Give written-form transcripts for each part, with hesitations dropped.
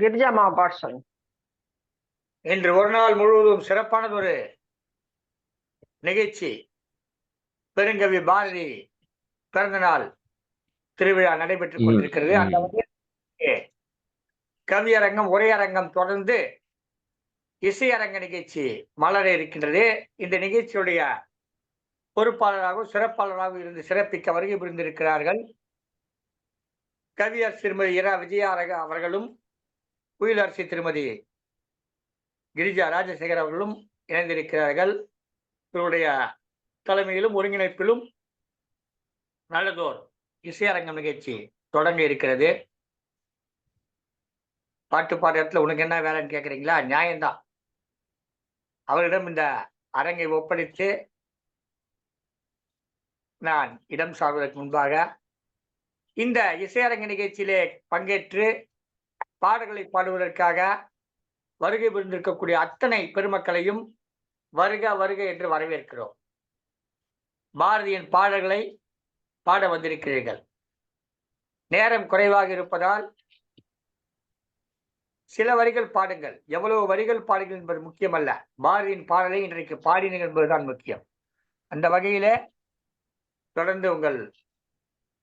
கிரிஜா பாட்டு சொல்லுங்க. இன்று ஒரு நாள் முழுவதும் சிறப்பானது ஒரு நிகழ்ச்சி. பெருங்கவி பாரதி பிறந்த நாள் திருவிழா நடைபெற்றுக் கொண்டிருக்கிறது. அந்த வகையில் கவியரங்கம், உரையரங்கம் தொடர்ந்து இசையரங்க நிகழ்ச்சி மலர இருக்கின்றது. இந்த நிகழ்ச்சியுடைய பொறுப்பாளராகவும் சிறப்பாளராகவும் இருந்து சிறப்பிக்க வருகை புரிந்திருக்கிறார்கள் கவியர் திருமதி இரா விஜயா அவர்களும் குயிலரசி திருமதி கிரிஜா ராஜசேகர் அவர்களும் இணைந்திருக்கிறார்கள். இவருடைய தலைமையிலும் ஒருங்கிணைப்பிலும் நல்லதோர் இசையரங்கம் நிகழ்ச்சி தொடங்க இருக்கிறது. பாட்டு பாடுற இடத்துல உனக்கு என்ன வேலைன்னு கேட்குறீங்களா? நியாயம்தான். அவரிடம் இந்த அரங்கை ஒப்படைத்து நான் இடம் சார்வதற்கு முன்பாக இந்த இசையரங்க நிகழ்ச்சியிலே பங்கேற்று பாடல்களை பாடுவதற்காக வருகை புரிந்திருக்கக்கூடிய அத்தனை பெருமக்களையும் வருக வருக என்று வரவேற்கிறோம். பாரதியின் பாடல்களை பாட வந்திருக்கிறீர்கள். நேரம் குறைவாக இருப்பதால் சில வரிகள் பாடுங்கள். எவ்வளவு வரிகள் பாடுங்கள் என்பது முக்கியமல்ல, பாரதியின் பாடலை இன்றைக்கு பாடினீர்கள் என்பதுதான் முக்கியம். அந்த வகையிலே தொடர்ந்து உங்கள்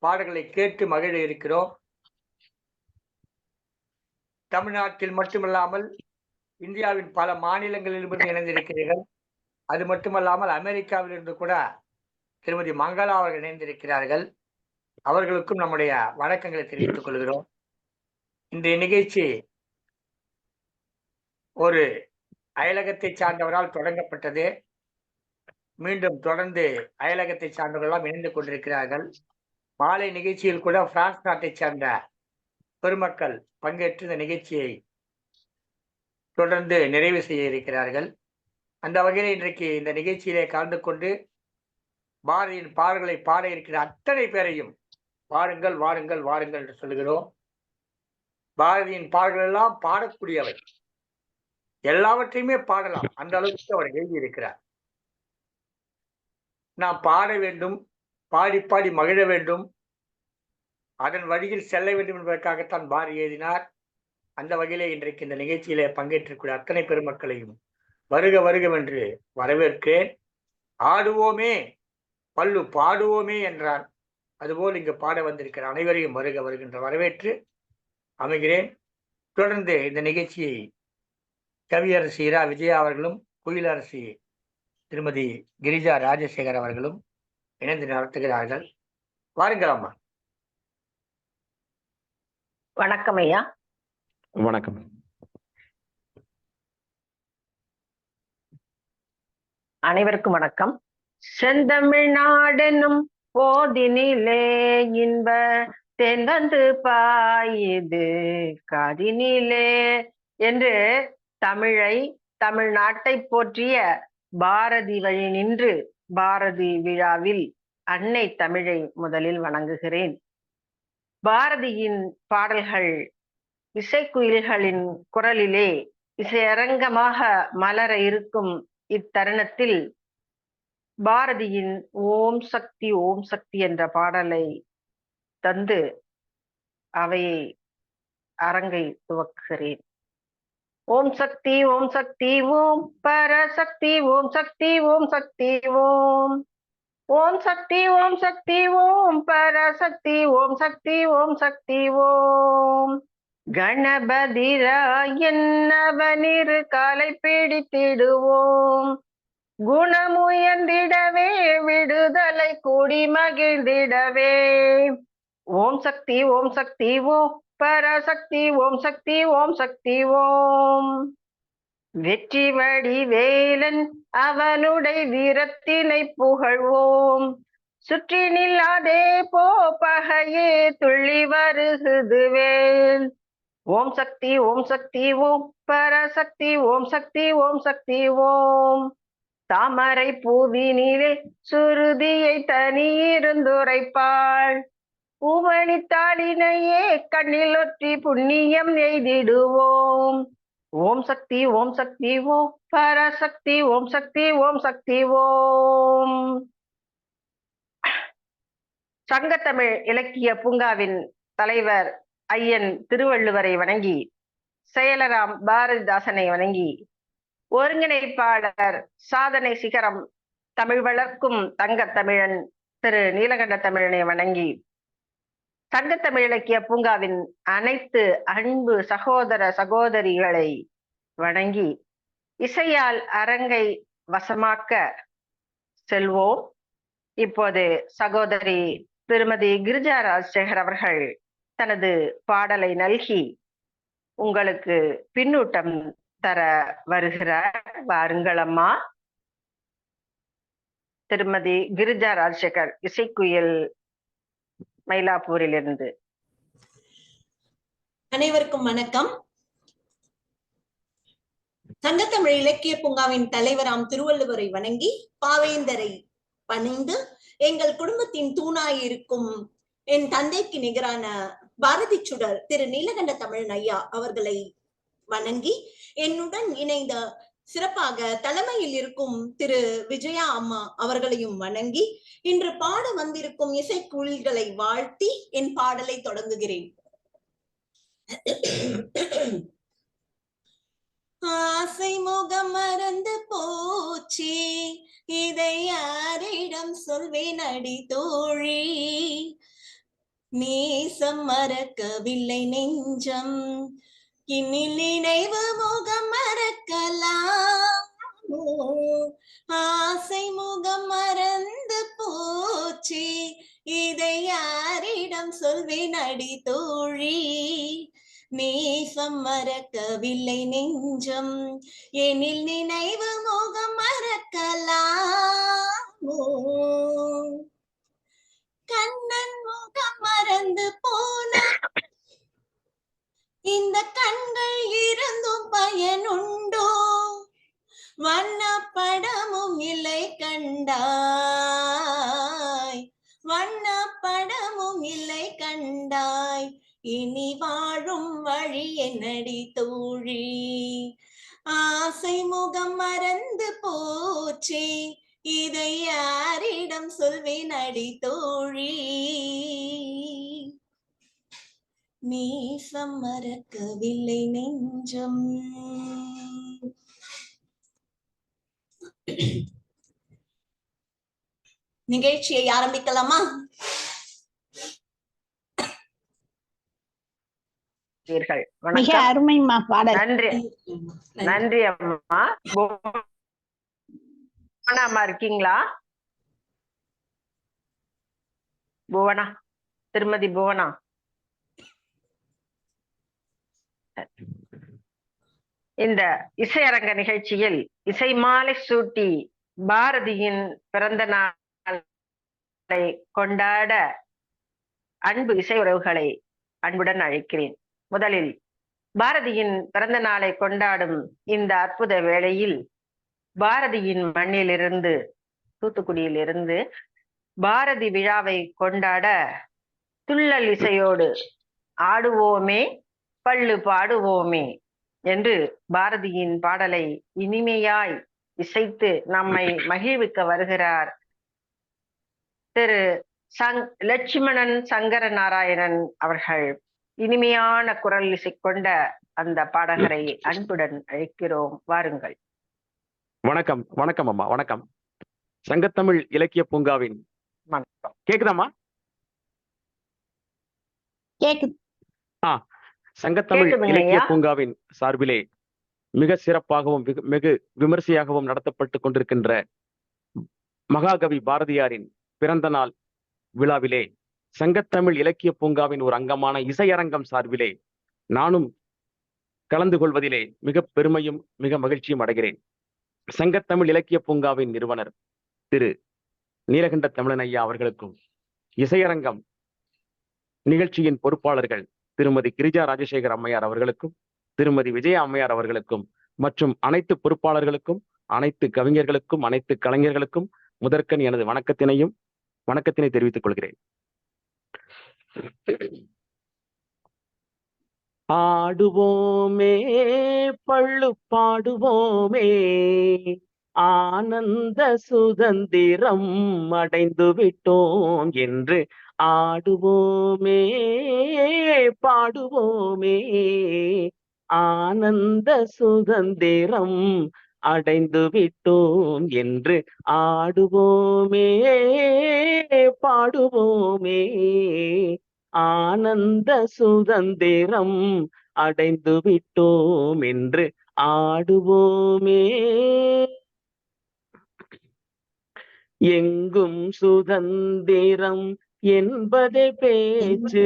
பாடல்களை கேட்டு மகிழ இருக்கிறோம். தமிழ்நாட்டில் மட்டுமல்லாமல் இந்தியாவின் பல மாநிலங்களிலிருந்து இணைந்திருக்கிறீர்கள். அது மட்டுமல்லாமல் அமெரிக்காவிலிருந்து கூட திருமதி மங்களா அவர்கள் இணைந்திருக்கிறார்கள். அவர்களுக்கும் நம்முடைய வணக்கங்களை தெரிவித்துக் கொள்கிறோம். இன்றைய நிகழ்ச்சி ஒரு அயலகத்தை சார்ந்தவரால் தொடங்கப்பட்டது. மீண்டும் தொடர்ந்து அயலகத்தை சார்ந்தவர்களெல்லாம் இணைந்து கொண்டிருக்கிறார்கள். மாலை நிகழ்ச்சியில் கூட பிரான்ஸ் நாட்டை சார்ந்த பெருமக்கள் பங்கேற்று இந்த நிகழ்ச்சியை தொடர்ந்து நிறைவு செய்ய இருக்கிறார்கள். அந்த வகையில் இன்றைக்கு இந்த நிகழ்ச்சியிலே கலந்து கொண்டு பாரதியின் பாடல்களை பாட இருக்கிற அத்தனை பேரையும் வாருங்கள் வாருங்கள் வாருங்கள் என்று சொல்லுகிறோம். பாரதியின் பாடல்கள் எல்லாம் பாடக்கூடியவை, எல்லாவற்றையுமே பாடலாம். அந்த அளவுக்கு அவர் எழுதியிருக்கிறார். நாம் பாட வேண்டும், பாடி பாடி மகிழ வேண்டும், அதன் வழியில் செல்ல வேண்டும் என்பதற்காகத்தான் பாரதி எழுதினார். அந்த வகையிலே இன்றைக்கு இந்த நிகழ்ச்சியிலே பங்கேற்றக்கூடிய அத்தனை பெருமக்களையும் வருக வருகவென்று வரவேற்கிறேன். ஆடுவோமே பல்லு பாடுவோமே என்றான். அதுபோல் இங்கு பாட வந்திருக்கிற அனைவரையும் வருக வருகின்ற வரவேற்று அமைகிறேன். தொடர்ந்து இந்த நிகழ்ச்சியை கவியரசி இரா விஜயா அவர்களும் குயிலரசி திருமதி கிரிஜா ராஜசேகர் அவர்களும் இணைந்து நடத்துகிறார்கள். வாருங்கள் அம்மா. வணக்கம் ஐயா. வணக்கம். அனைவருக்கும் வணக்கம். செந்தமிழ்நாடெனும் போதினிலே இன்ப தென்வந்து பாயுது காதினிலே என்று தமிழை, தமிழ்நாட்டை போற்றிய பாரதி வழி நின்று பாரதி விழாவில் அன்னை தமிழை முதலில் வணங்குகிறேன். பாரதியின் பாடல்கள் இசைக்குயில்களின் குரலிலே இசையரங்கமாக மலர இருக்கும் இத்தருணத்தில் பாரதியின் ஓம் சக்தி ஓம் சக்தி என்ற பாடலை தந்து அவையை அரங்கை துவக்குகிறேன். ஓம் சக்தி ஓம் சக்தி ஓம் பரசக்தி ஓம் சக்தி ஓம் சக்தி ஓம் ஓம் சக்தி ஓம் சக்தி ஓம் பரசக்தி ஓம் சக்தி ஓம் சக்தி ஓம் கணபதிராயன் அவனிரு காலை பிடித்திடுவோம், குணமுயர்ந்திடவே விடுதலை கூடி மகிழ்ந்திடவே. ஓம் சக்தி ஓம் சக்தி ஓம் பரசக்தி ஓம் சக்தி ஓம் சக்தி ஓம் வெற்றி வடிவேலன் அவனுடைய வீரத்தினை புகழ்வோம், சுற்றி நில்லாதே போ பகையே துள்ளி வருகுதுவேல். ஓம் சக்தி ஓம் சக்தி ஓம் பரசக்தி ஓம் சக்தி ஓம் சக்தி ஓம் தாமரை பூவினிலே சுருதியை தனியிருந்துரைப்பாள், பூமணித்தாளினையே கண்ணில் ஒற்றி புண்ணியம் எய்திடுவோம். ஓம் சக்தி ஓம் சக்தி ஓம் பரசக்தி ஓம் சக்தி ஓம் சக்தி ஓம். சங்கத்தமிழ் இலக்கிய பூங்காவின் தலைவர் ஐயன் திருவள்ளுவரை வணங்கி செயலராம் பாரதிதாசனை வணங்கி, ஒருங்கிணைப்பாளர் சாதனை சிகரம் தமிழ் வளர்க்கும் தங்கத் தமிழன் திரு நீலகண்ட தமிழனை வணங்கி, சங்கத்தமிழ் இலக்கிய பூங்காவின் அனைத்து அன்பு சகோதர சகோதரிகளை வணங்கி, இசையால் அரங்கை வசமாக்க செல்வோம். இப்போது சகோதரி திருமதி கிரிஜா ராஜசேகர் அவர்கள் தனது பாடலை நல்கி உங்களுக்கு பின்னூட்டம் தர வருகிறார். வாருங்கள் அம்மா. திருமதி கிரிஜா ராஜசேகர், இசைக்குயில், மயிலாப்பூரிலிருந்து. அனைவருக்கும் வணக்கம். சங்கத்தமிழ் இலக்கிய பூங்காவின் தலைவராம் திருவள்ளுவரை வணங்கி, பாவேந்தரை பணிந்து, எங்கள் குடும்பத்தின் தூணாயிருக்கும் என் தந்தைக்கு நிகரான பாரதி சுடர் திரு நீலகண்ட தமிழன் ஐயா அவர்களை வணங்கி, என்னுடன் இணைந்த சிறப்பாக தலைமையில் இருக்கும் திரு விஜயா அம்மா அவர்களையும் வணங்கி, இன்று பாட வந்திருக்கும் இசைக்குயில்களை வாழ்த்தி என் பாடலை தொடங்குகிறேன். ஆசை முகம் மறந்து போச்சு, இதை யாரிடம் சொல்வேன் அடி தோழி, நேசம் மறக்கவில்லை நெஞ்சம், இன்னில் நினைவு முகம் மறக்கலாமோ, ஆசை முகம் மறந்து போச்சு, இதை யாரிடம் சொல்வேன் அடி தோழி, நேசம் மறக்கவில்லை நெஞ்சம், எனில் நினைவு முகம் மறக்கலாமோ, கண்ணன் முகம் மறந்து போன இந்த கண்கள் இருந்தும் பயனுண்டோ, வண்ணப்படமும் இல்லை கண்டாய், வண்ணப்படமும் இல்லை கண்டாய், இனி வாழும் வழி என்னடி தோழி, ஆசை முகம் மறந்து போச்சே, இதை யாரிடம் சொல்வேன் அடி தோழி, நேசம் மறக்கவில்லை நெஞ்சம். நிகழ்ச்சியை ஆரம்பிக்கலாமா? மிக அருமைமா பாடல். நன்றி நன்றி அம்மா. புவனா இருக்கீங்களா? புவனா, திருமதி புவனா. இந்த இசையரங்க நிகழ்ச்சியில் இசை மாலை சூட்டி பாரதியின் பிறந்த நாளை கொண்டாட அன்பு இசை உறவுகளை அன்புடன் அழைக்கிறேன். முதலில் பாரதியின் பிறந்த நாளை கொண்டாடும் இந்த அற்புத வேளையில் பாரதியின் மண்ணிலிருந்து, தூத்துக்குடியிலிருந்து பாரதி விழாவை கொண்டாட துள்ளல் இசையோடு ஆடுவோமே பள்ளு பாடுவோமே என்று பாரதியின் பாடலை இனிமையாய் இசைத்து நம்மை மகிழ்விக்க வருகிறார் திரு லட்சுமணன் சங்கர நாராயணன் அவர்கள். இனிமையான குரல் இசை கொண்ட அந்த பாடகரை அன்புடன் அழைக்கிறோம். வாருங்கள். வணக்கம். வணக்கம் அம்மா. வணக்கம். சங்கத்தமிழ் இலக்கிய பூங்காவின் வணக்கம். கேக்குதாம்மா? கேக்குது. சங்கத்தமிழ் இலக்கிய பூங்காவின் சார்பிலே மிக சிறப்பாகவும் வெகு விமர்சையாகவும் நடத்தப்பட்டு கொண்டிருக்கின்ற மகாகவி பாரதியாரின் பிறந்த நாள் விழாவிலே சங்கத்தமிழ் இலக்கிய பூங்காவின் ஒரு அங்கமான இசையரங்கம் சார்பிலே நானும் கலந்து கொள்வதிலே மிக பெருமையும் மிக மகிழ்ச்சியும் அடைகிறேன். சங்கத்தமிழ் இலக்கிய பூங்காவின் நிறுவனர் திரு நீலகண்ட தமிழன் ஐயா அவர்களுக்கும், இசையரங்கம் நிகழ்ச்சியின் பொறுப்பாளர்கள் திருமதி கிரிஜா ராஜசேகர் அம்மையார் அவர்களுக்கும், திருமதி விஜயா அம்மையார் அவர்களுக்கும், மற்றும் அனைத்து பொறுப்பாளர்களுக்கும், அனைத்து கவிஞர்களுக்கும், அனைத்து கலைஞர்களுக்கும் முதற்கண் எனது வணக்கத்தினை தெரிவித்துக் கொள்கிறேன். ஆடுவோமே பள்ளு பாடுவோமே, ஆனந்த சுதந்திரம் அடைந்து விட்டோம் என்று ஆடுவோமே பாடுவோமே, ஆனந்த சுதந்திரம் அடைந்து விட்டோம் என்று ஆடுவோமே பாடுவோமே. ஆனந்த சுதந்திரம் அடைந்து விட்டோம் என்று ஆடுவோமே. எங்கும் சுதந்திரம் என்பதே பேச்சு,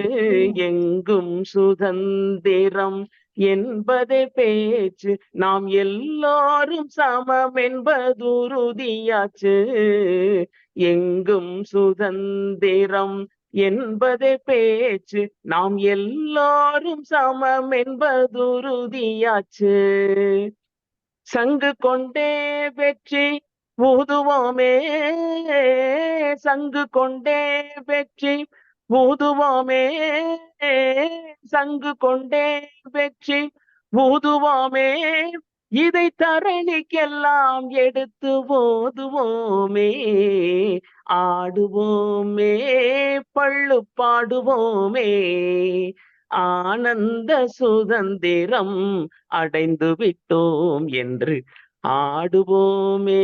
எங்கும் சுதந்திரம் என்பதே பேச்சு, நாம் எல்லோரும் சமம் என்பதுறுதியாச்சு. எங்கும் சுதந்திரம் என்பதே பேச்சு, நாம் எல்லோரும் சமம் என்பதுறுதியாச்சு. சங்கு கொண்டே வெற்றி ஊதுவோமே, சங்கு கொண்டே வெற்றி ஊதுவோமே, சங்கு கொண்டே வெற்றி ஊதுவோமே, இதை தரணிக்கெல்லாம் எடுத்து ஓதுவோமே. ஆடுவோமே பள்ளு பாடுவோமே. ஆனந்த சுதந்திரம் அடைந்து விட்டோம் என்று ஆடுவோமே.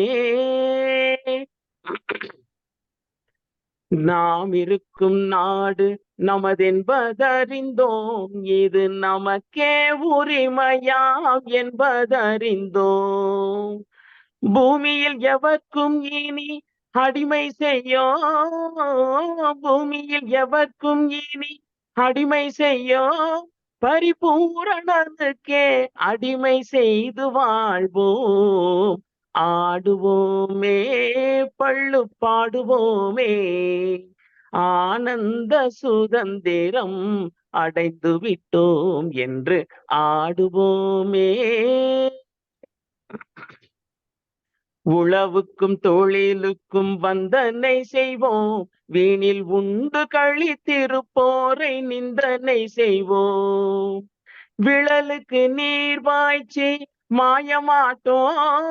நாம் இருக்கும் நாடு நமதென்பதறிந்தோம், இது நமக்கே உரிமையாம் என்பதறிந்தோம். பூமியில் எவர்க்கும் இனி அடிமை செய்யோம், பூமியில் எவர்க்கும் இனி அடிமை செய்யோம், பரிபூரணனுக்கே அடிமை செய்து வாழ்வோம். ஆடுவோமே பள்ளு பாடுவோமே. ஆனந்த சுதந்திரம் அடைந்து விட்டோம் என்று ஆடுவோமே. உழவுக்கும் தொழிலுக்கும் வந்தனை செய்வோம், வீணில் உண்டு கழித்திருப்போரை நிந்தனை செய்வோம். விழலுக்கு நீர் பாய்ச்சி மாயமாட்டோம்,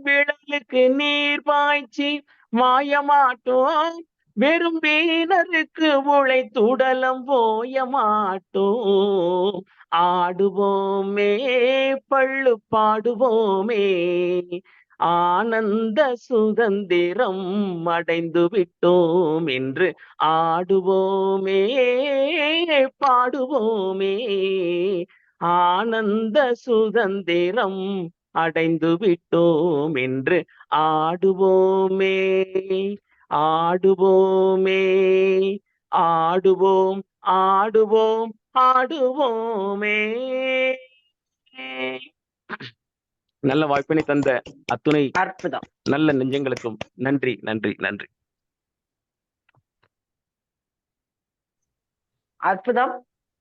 விழலுக்கு நீர் பாய்ச்சி மாயமாட்டோம், வெறும் வீணருக்கு உழைத்துடலம் போய மாட்டோம். ஆடுவோமே பள்ளு பாடுவோமே. ஆனந்த சுதந்திரம் அடைந்து விட்டோம் என்று ஆடுவோமே பாடுவோமே. ஆனந்த சுதந்திரம் அடைந்து விட்டோம் என்று ஆடுவோமே. ஆடுவோமே ஆடுவோம் ஆடுவோம் ஆடுவோமே. நல்ல வாய்ப்பினை தந்த அத்துணை அற்புதம், நல்ல நெஞ்சங்களுக்கும் நன்றி நன்றி நன்றி. அற்புதம்.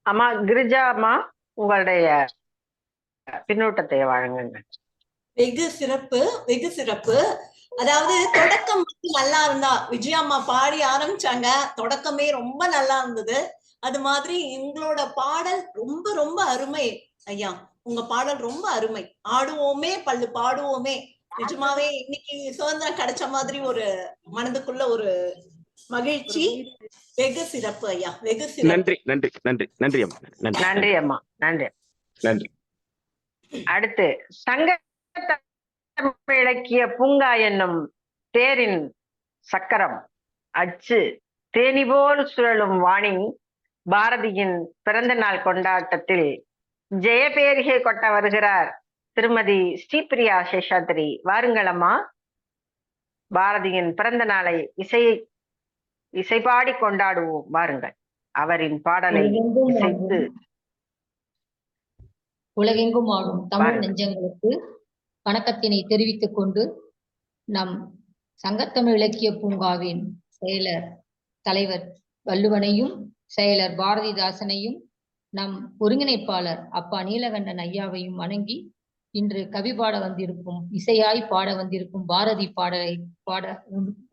அம்மா கிரிஜா அம்மா, உங்களுடைய பின்னூட்டத்தை வழங்குங்க. வெகு சிறப்பு, வெகு சிறப்பு. அதாவது தொடக்கம் நல்லா இருந்தா, விஜயா அம்மா பாடி ஆரம்பிச்சாங்க, தொடக்கமே ரொம்ப நல்லா இருந்தது. அது மாதிரி உங்களோட பாடல் ரொம்ப ரொம்ப அருமை ஐயா. உங்க பாடல் ரொம்ப அருமை. ஆடுவோமே பள்ளு பாடுவோமே, நிஜமாவே இன்னைக்கு சுதந்திரம் கிடைச்ச மாதிரி ஒரு மனதுக்குள்ள ஒரு மகிழ்ச்சி. வெகு சிறப்பு ஐயா, வெகு சிறப்பு. நன்றி நன்றி நன்றி நன்றி அம்மா. நன்றி அம்மா, நன்றி நன்றி. அடுத்து சங்க இலக்கிய பூங்கா என்னும் தேரின் சக்கரம் அச்சு தேனி போல் சுழலும் வாணி பாரதியின் பிறந்த நாள் கொண்டாட்டத்தில் ஜெயபேரிகை கொட்ட வருகிறார் திருமதி ஸ்ரீபிரியா சேஷாத்ரி. வாருங்கள் அம்மா, பாரதியின் பிறந்த நாளை இசைபாடி கொண்டாடுவோம். வாருங்கள், அவரின் பாடலை இசைத்து. உலகெங்கும் ஆடும் தமிழ் நெஞ்சங்களுக்கு வணக்கத்தினை தெரிவித்துக் கொண்டு, நம் சங்கத்தமிழ் இலக்கிய பூங்காவின் செயலர் தலைவர் வள்ளுவனையும் செயலர் பாரதிதாசனையும் நம் ஒருங்கிணைப்பாளர் அப்பா நீலகண்டன் ஐயாவையும் வணங்கி, இன்று கவி பாட வந்திருக்கும், இசையாய் பாட வந்திருக்கும் பாரதி பாடலை பாட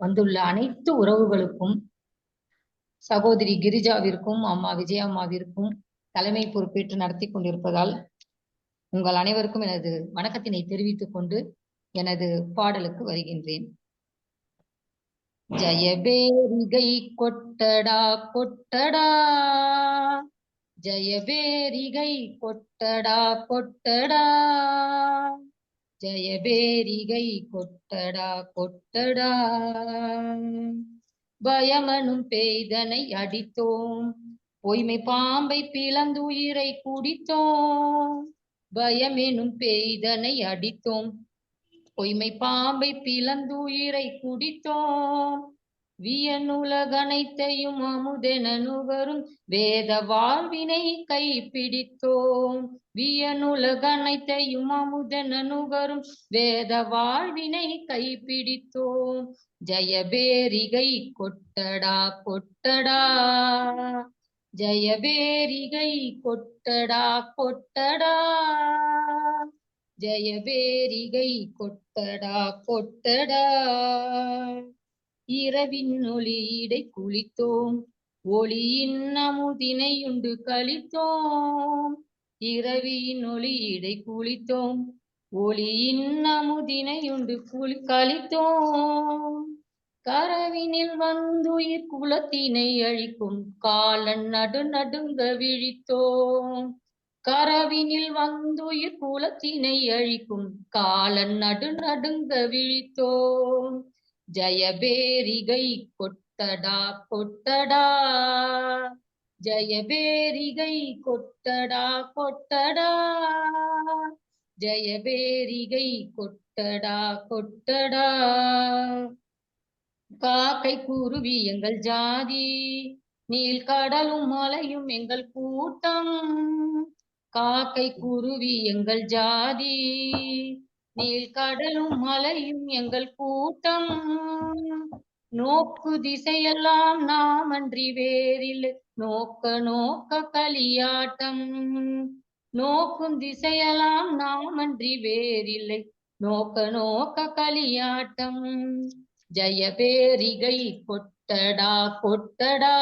வந்துள்ள அனைத்து உறவுகளுக்கும், சகோதரி கிரிஜாவிற்கும் அம்மா விஜயம்மாவிற்கும் தலைமை பொறுப்பேற்று நடத்தி கொண்டிருப்பதால் உங்கள் அனைவருக்கும் எனது வணக்கத்தினை தெரிவித்துக் கொண்டு எனது பாடலுக்கு வருகின்றேன். ஜயபேரிகை கொட்டடா கொட்டடா, ஜெயபேரிகை கொட்டடா கொட்டடா, ஜெயபேரிகை கொட்டடா கொட்டடா. பயமனும் பேய்தனை அடித்தோம், பொய்மை பாம்பை பிளந்துயிரை குடித்தோம். பயமெனும் பேய்தனை அடித்தோம், பொய்மை பாம்பை பிளந்துயிரை குடித்தோம். வியனுலகனைத்தையும் அமுதென நுகரும் வேத வாழ்வினை கைப்பிடித்தோம். வியனுலகனைத்தையும் அமுதென நுகரும் வேத வாழ்வினை கைப்பிடித்தோம். ஜெயபேரிகை கொட்டடா கொட்டடா, ஜெயபேரிகை கொட்டடா கொட்டடா, ஜெயபேரிகை கொட்டடா கொட்டடா. இரவின் ஒளியிடை குளித்தோம், ஒளியின் அமுதினையுண்டு கழித்தோம். இரவின் ஒளியிடை குளித்தோம், ஒளியின் அமுதினையுண்டு கழித்தோம். கரவினில் வந்துயிர் குலத்தினை அழிக்கும் காலன் நடுநடுங்க விழித்தோம். கரவினில் வந்துயிர் குலத்தினை அழிக்கும் காலன் நடுநடுங்க விழித்தோம். ஜெயபேரிகை கொட்டடா கொட்டடா, ஜெயபேரிகை கொட்டடா கொட்டடா, ஜெயபேரிகை கொட்டடா கொட்டடா. காக்கை குருவி எங்கள் ஜாதி, நீல்கடலும் மலையும் எங்கள் கூட்டம். காக்கை குருவி எங்கள் ஜாதி, நீல்கடலும் மலையும் எங்கள் கூட்டம். நோக்கு திசையெல்லாம் நாமன்றி வேறில்லை, நோக்க நோக்க களியாட்டம். நோக்கும் திசையெல்லாம் நாமன்றி வேறில்லை, நோக்க நோக்க களியாட்டம். ஜெயபேரிகை கொட்டடா கொட்டடா,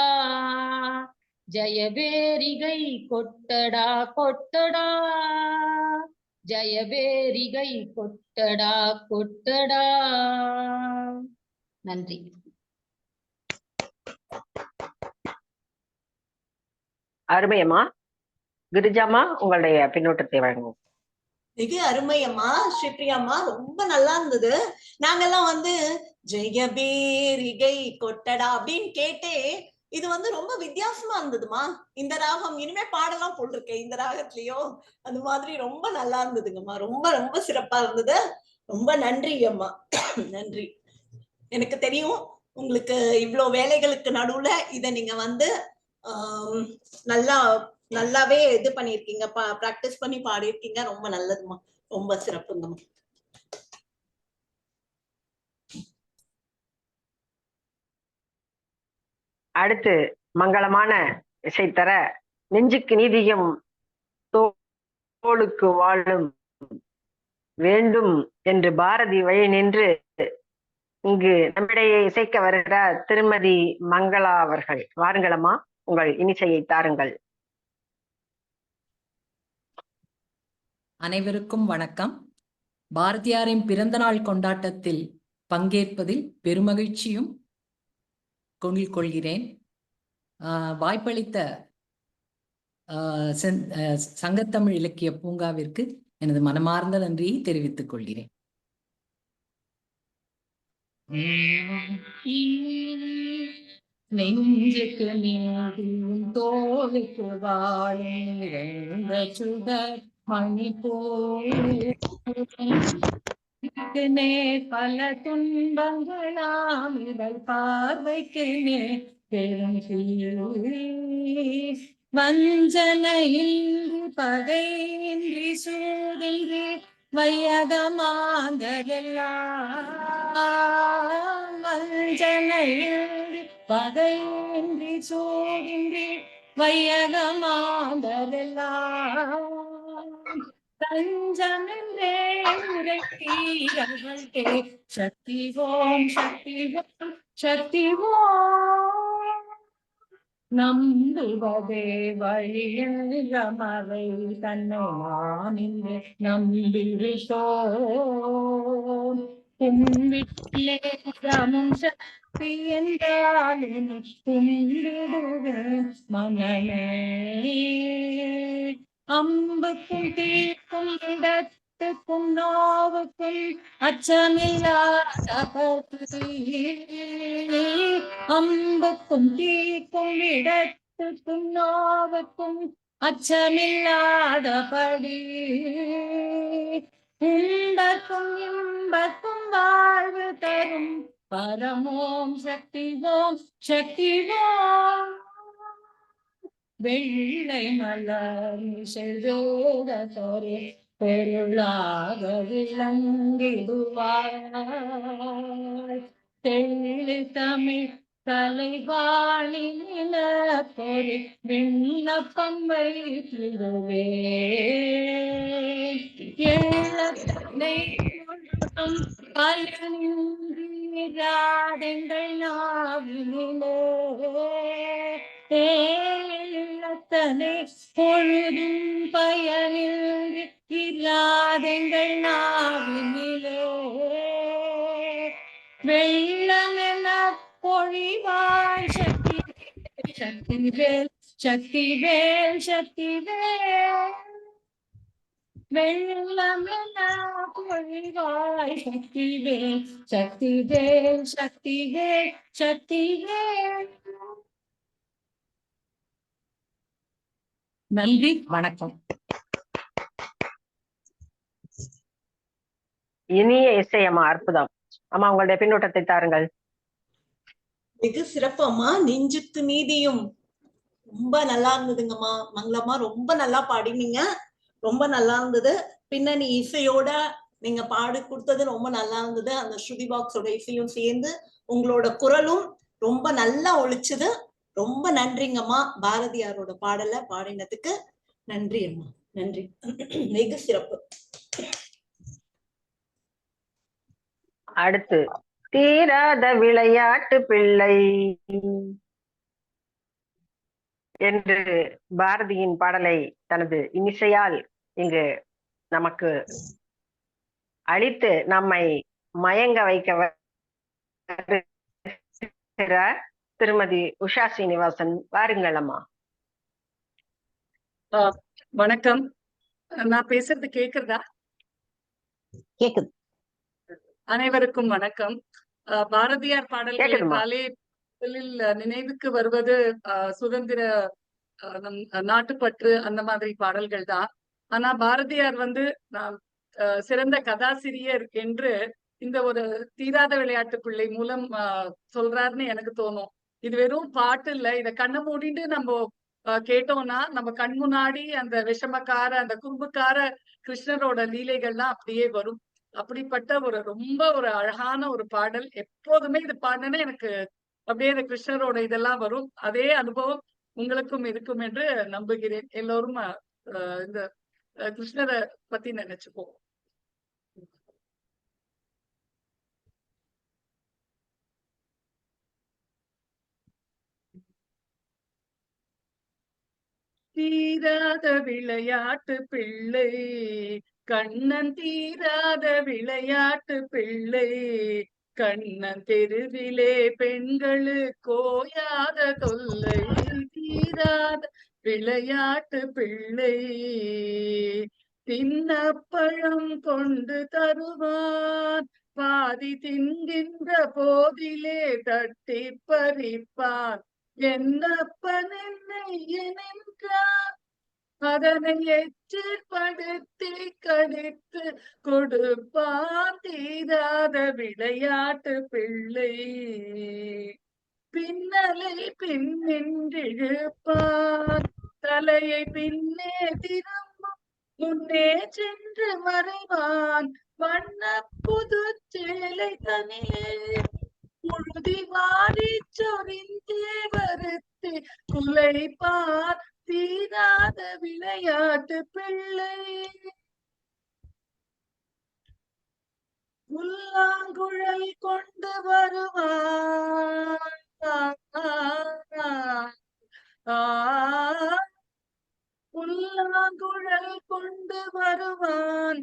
ஜெயபேரிகை கொட்டடா கொட்டடா, ஜெயபேரிகை கொட்டடா கொட்டடா. நன்றி. அருமையம்மா. கிரிஜாமா, உங்களுடைய பின்னூட்டத்தை வழங்கும். மிக அருமையம்மா, ஸ்ரீபிரியாம்மா, ரொம்ப நல்லா இருந்தது. நாங்கெல்லாம் வந்து ஜெயபேரிகை கொட்டடா அப்படின்னு கேட்டே இது வந்து ரொம்ப வித்தியாசமா இருந்ததுமா. இந்த ராகம் இனிமே பாடலாம் போட்டிருக்கேன் இந்த ராகத்திலயோ, அந்த மாதிரி ரொம்ப நல்லா இருந்ததுங்கம்மா. ரொம்ப ரொம்ப சிறப்பா இருந்தது. ரொம்ப நன்றி அம்மா, நன்றி. எனக்கு தெரியும் உங்களுக்கு இவ்வளவு வேலைகளுக்கு நடுவுல இத நீங்க வந்து நல்லாவே இது பண்ணிருக்கீங்க, பிராக்டிஸ் பண்ணி பாடியிருக்கீங்க. ரொம்ப நல்லதுமா, ரொம்ப சிறப்புங்கம்மா. அடுத்து மங்களமான இசை தர நெஞ்சுக்கு நீதியும் தோளுக்கு வாழும் வேண்டும் என்று பாரதி வழி நின்று இங்கு நம்மிடையே இசைக்க வருகிறார் திருமதி மங்களா அவர்கள். வாருங்களம்மா, உங்கள் இனிசையை தாருங்கள். அனைவருக்கும் வணக்கம். பாரதியாரின் பிறந்த நாள் கொண்டாட்டத்தில் பங்கேற்பதில் பெருமகிழ்ச்சியும் கொள்கிறேன். வாய்ப்பளித்த சங்கத்தமிழ் இலக்கிய பூங்காவிற்கு எனது மனமார்ந்த நன்றியை தெரிவித்துக் கொள்கிறேன். நெஞ்சுக்கு நீதியும் தோளுக்கு வாழும் சுடர் மணி போலே பல துன்பங்களாம் இவள் பார்வைக்கு பெரும் வஞ்சனையின்றி பகையின்றி சூடின்றி வையகமாந்ததெல்லாம். வஞ்சனையின்றி பகையின்றி சூடின்றி வையகமாந்ததெல்லாம். தஞ்சமென்றே உரைத்தீரவள்கே சக்தி ஓம் சக்தி ஓம் சக்தி ஓம். நம்புவதே வழியில் அமரை தன்னை நாம் இன்று நம்பிவிட்டோம். கும்பிட்டிலே ரமும் சக்தி என்றாலும் கும்பிடுவேன் மனமே. அம்புக்கும் தீர்க்கும் இடத்துக்கும் நோவுக்கும் அச்சமில்லாதபடி, அம்புக்கும் தீர்க்கும் இடத்துக்கும் நோவுக்கும் அச்சமில்லாதபடி, இன்பக்கும் இன்பக்கும் வாழ்வு தரும் பரமோம் சக்தி ஓம் சக்தி ஓம். வெள்ளை மலர் செல்வேதொரு பொருளாக விளங்கிடுவாய். தெள்ளு தமிழ் கலைவாணி நிலப்பொரு விண்ணப்பம் வைத்திடுவே. எள்ளத்தனை முழுதும் பலனின்றாடெங்கள் நாவினிலே. எள்ளத்தனை பொழுதும் பயனில் இராதெங்கள் நாவினிலே. வெள்ளமென பொழிவாய் சக்தி சக்திவேல் சக்திவேல் சக்திவேல். வெள்ளமென பொழிவாய் சக்திவேல் சக்திவேல் சக்திவேல் சக்திவேல். நன்றி, வணக்கம். இனிய இசை அம்மா, அற்புதம் அம்மா. உங்களுடைய பின்னூட்டத்தை தாருங்கள். வெகு சிறப்பு அம்மா. நெஞ்சுக்கு நீதியும் ரொம்ப நல்லா இருந்ததுங்கம்மா. மங்களம்மா ரொம்ப நல்லா பாடினீங்க, ரொம்ப நல்லா இருந்தது. பின்னணி இசையோட நீங்க பாடி கொடுத்தது ரொம்ப நல்லா இருந்தது. அந்த ஸ்ருதி பாக்ஸோட இசையும் சேர்ந்து உங்களோட குரலும் ரொம்ப நல்லா ஒழிச்சுது. ரொம்ப நன்றிங்கம்மா. பாரதியாரோட பாடல பாடினதுக்கு நன்றி அம்மா, நன்றி. வெகு சிறப்பு. அடுத்து, தீராத விளையாட்டு பிள்ளை என்று பாரதியின் பாடலை தனது இன்னிசையால் இங்கு நமக்கு அளித்து நம்மை மயங்க வைக்க திருமதி உஷா சீனிவாசன். வாருங்கள் அம்மா. வணக்கம். நான் பேசுறது கேக்குறதா? கேக்குது. அனைவருக்கும் வணக்கம். பாரதியார் பாடல்கள் என்றாலே நினைவுக்கு வருவது சுதந்திர நாட்டுப்பற்று அந்த மாதிரி பாடல்கள் தான். ஆனா பாரதியார் சிறந்த கதாசிரியர் என்று இந்த ஒரு தீராத விளையாட்டு பிள்ளை மூலம் சொல்றாருன்னு எனக்கு தோணும். இது வெறும் பாட்டு இல்ல. இத கண்ணை மூடிட்டு நம்ம கேட்டோம்னா நம்ம கண் முன்னாடி அந்த விஷமக்கார அந்த குறும்புக்கார கிருஷ்ணரோட லீலைகள்லாம் அப்படியே வரும். அப்படிப்பட்ட ரொம்ப ஒரு அழகான ஒரு பாடல். எப்போதுமே இது பாடினா எனக்கு அப்படியே இந்த கிருஷ்ணரோட இதெல்லாம் வரும். அதே அனுபவம் உங்களுக்கும் இருக்கும் என்று நம்புகிறேன். எல்லோரும் இந்த கிருஷ்ணரை பத்தி நினைச்சுப்போம். தீராத விளையாட்டு பிள்ளை கண்ணன், தீராத விளையாட்டு பிள்ளை கண்ணன், தெருவிலே பெண்களுக்கு ஓயாத தொல்லை. தீராத விளையாட்டு பிள்ளை தின்னப்பழம் கொண்டு தருவான், பாதி தின்கின்ற போதிலே தட்டி பறிப்பான். என்னப்பன் என்னை என்றான், அதனை எச்சிற்படுத்தி கடித்து கொடுப்பான். தீராத விளையாட்டு பிள்ளை பின்னலை பின்னின்றிழுப்பான், தலையை பின்னே திரும்பும் முன்னே சென்று மறைவான். வண்ண புது சேலை தனிலே புழுதி வாரி சொரிந்தே வருத்தி குலைப்பான். தீராத விளையாட்டு பிள்ளை புல்லாங்குழல் கொண்டு வருவான், புல்லாங்குழல் கொண்டு வருவான்.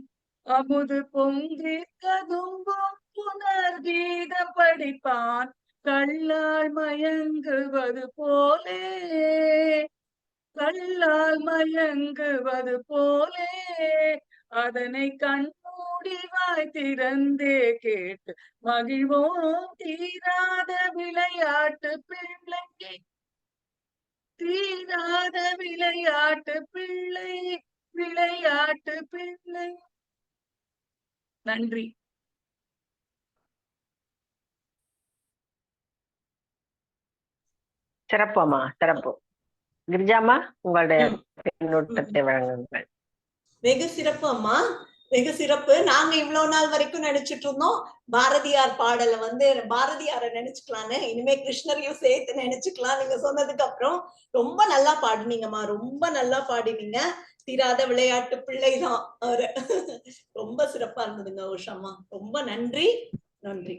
அமுது பொங்கி கதும்பும் புனர் கீதம் படிப்பான் கல்லால் மயங்குவது போலே, கல்லால் மயங்குவது போலே அதனை கண்மூடி வாய் திறந்தே கேட்டு மகிழ்வோம் தீராத விளையாட்டு பிள்ளை, தீராத விளையாட்டு பிள்ளை, விளையாட்டு பிள்ளை. நன்றி. சிறப்பு அம்மா, சிறப்பு. கிரிஜாமா, உங்களுடைய பின்னூட்டத்தை வழங்குங்கள். வெகு சிறப்பு அம்மா, வெகு சிறப்பு. நாங்க இவ்வளவு நாள் வரைக்கும் நினைச்சிட்டு இருந்தோம் பாரதியார் பாடலை பாரதியார நினைச்சுக்கலான்னு, இனிமே கிருஷ்ணரையும் சேர்த்து நினைச்சுக்கலாம். நீங்க சொன்னதுக்கு அப்புறம் ரொம்ப நல்லா பாடினீங்கம்மா, ரொம்ப நல்லா பாடினீங்க. தீராத விளையாட்டு பிள்ளைதான் அவரு. ரொம்ப சிறப்பா இருந்ததுங்க உஷாம்மா, ரொம்ப நன்றி. நன்றி.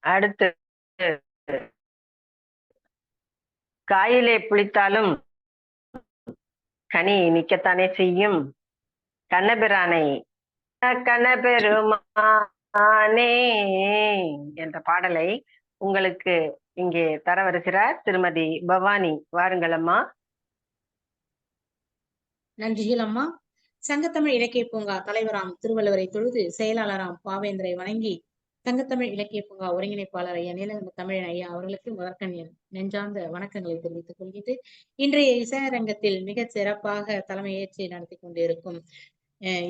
அடுத்து, காயிலே புளித்தாலும் கனி நிக்கத்தானே செய்யும் கண்ணபிரானை கண்ணபெருமானே என்ற பாடலை உங்களுக்கு இங்கே தர வருகிறார் திருமதி பவானி. வாருங்கள் அம்மா. நன்றிகள் அம்மா. சங்கத்தமிழ் இலக்கிய பூங்கா தலைவராம் திருவள்ளுவரை தொழுது செயலாளராம் பாவேந்தரை வணங்கி சங்கத்தமிழ் இலக்கிய பூங்கா ஒருங்கிணைப்பாளர் ஐயா நீலகண்ட தமிழன் ஐயா அவர்களுக்கு முதற்கண் நெஞ்சார்ந்த வணக்கங்களை தெரிவித்துக் கொள்கிறது. இன்றைய இசையரங்கத்தில் மிக சிறப்பாக தலைமையேற்றி நடத்தி கொண்டிருக்கும்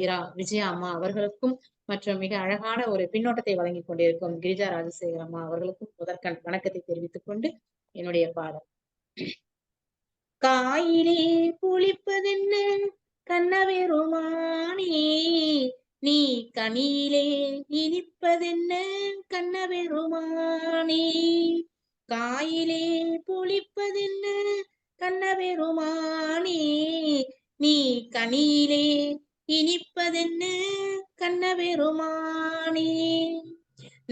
இரா விஜயா அம்மா அவர்களுக்கும் மற்றும் மிக அழகான ஒரு பின்னோட்டத்தை வழங்கி கொண்டிருக்கும் கிரிஜா ராஜசேகர் அம்மா அவர்களுக்கும் முதற்கண் வணக்கத்தை தெரிவித்துக் கொண்டு என்னுடைய பாடல். காயிலே புளிப்பதென்ன கண்ணபெருமானே, நீ கனியிலே இனிப்பதென்ன கண்ணபெருமானே. காயிலே புளிப்பதென்ன கண்ணபெருமானே, நீ கனியிலே இனிப்பதென்ன கண்ணபெருமானே.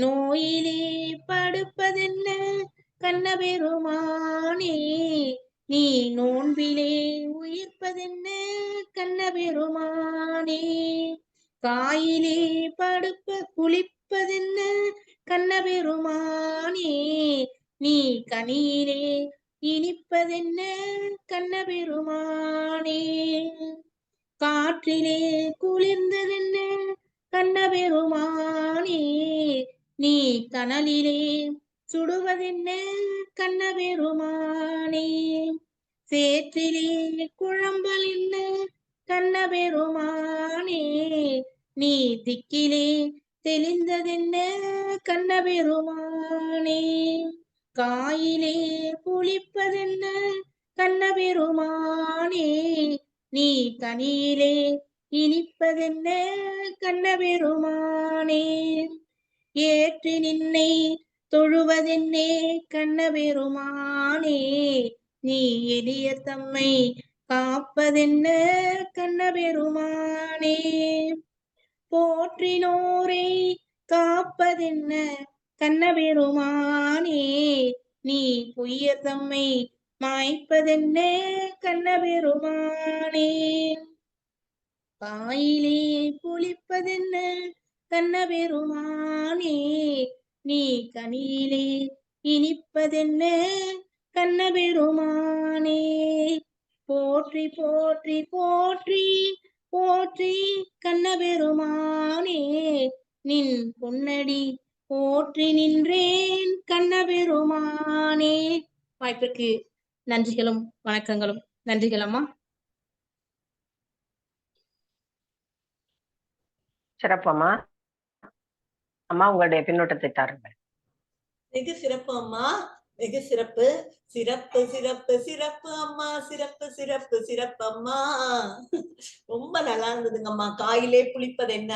நோயிலே படுப்பதென்ன கண்ணபெருமானே, நீ நோன்பிலே உயிர்ப்பதென்ன கண்ணபெருமானே. காயிலே புளிப்பதென்ன கண்ணபெருமானே, நீ கனியிலே இனிப்பதென்ன கண்ணபெருமானே. காற்றிலே குளிர்ந்ததென்ன கண்ணபெருமானே, நீ கனலிலே சுடுவதென்ன கண்ணபெருமானே. சேற்றிலே குழம்பல் என்ன கண்ணபெருமானே, நீ திக்கிலே தெளிந்ததென்ன கண்ணபெருமானே. காயிலே புளிப்பதென்ன கண்ணபெருமானே, நீ கனியிலே இனிப்பதென்ன கண்ணபெருமானே. ஏற்றி நின்னை தொழுவதென்னே கண்ணபெருமானே, நீ எளிய தம்மை காப்பதென்ன கண்ணபெருமானே. போற்றினோரை காப்பதென்ன கண்ணபெருமானே, நீ பொய்யர் தம்மை மாய்ப்பதென்ன கண்ணபெருமானே. காயிலே புளிப்பதென்ன கண்ணபெருமானே, நீ கனியிலே இனிப்பதென்ன கண்ணபெருமானே. போற்றி போற்றி போற்றி போற்றி கண்ணபெருமானே, நின் பொன்னடி போற்றி நின்றேன் கண்ணபெருமானே. வாய்ப்பிற்கு நன்றிகளும் வணக்கங்களும். நன்றிகள் அம்மா. சிறப்பம்மா. அம்மா, உங்களுடைய பின்னோட்டத்தை தாருங்கள். வெகு சிறப்பு அம்மா, வெகு சிறப்பு. சிறப்பு சிறப்பு சிறப்பு அம்மா, சிறப்பு சிறப்பு சிறப்பு அம்மா. ரொம்ப நல்லா இருந்ததுங்கம்மா. காயிலே புளிப்பது என்ன,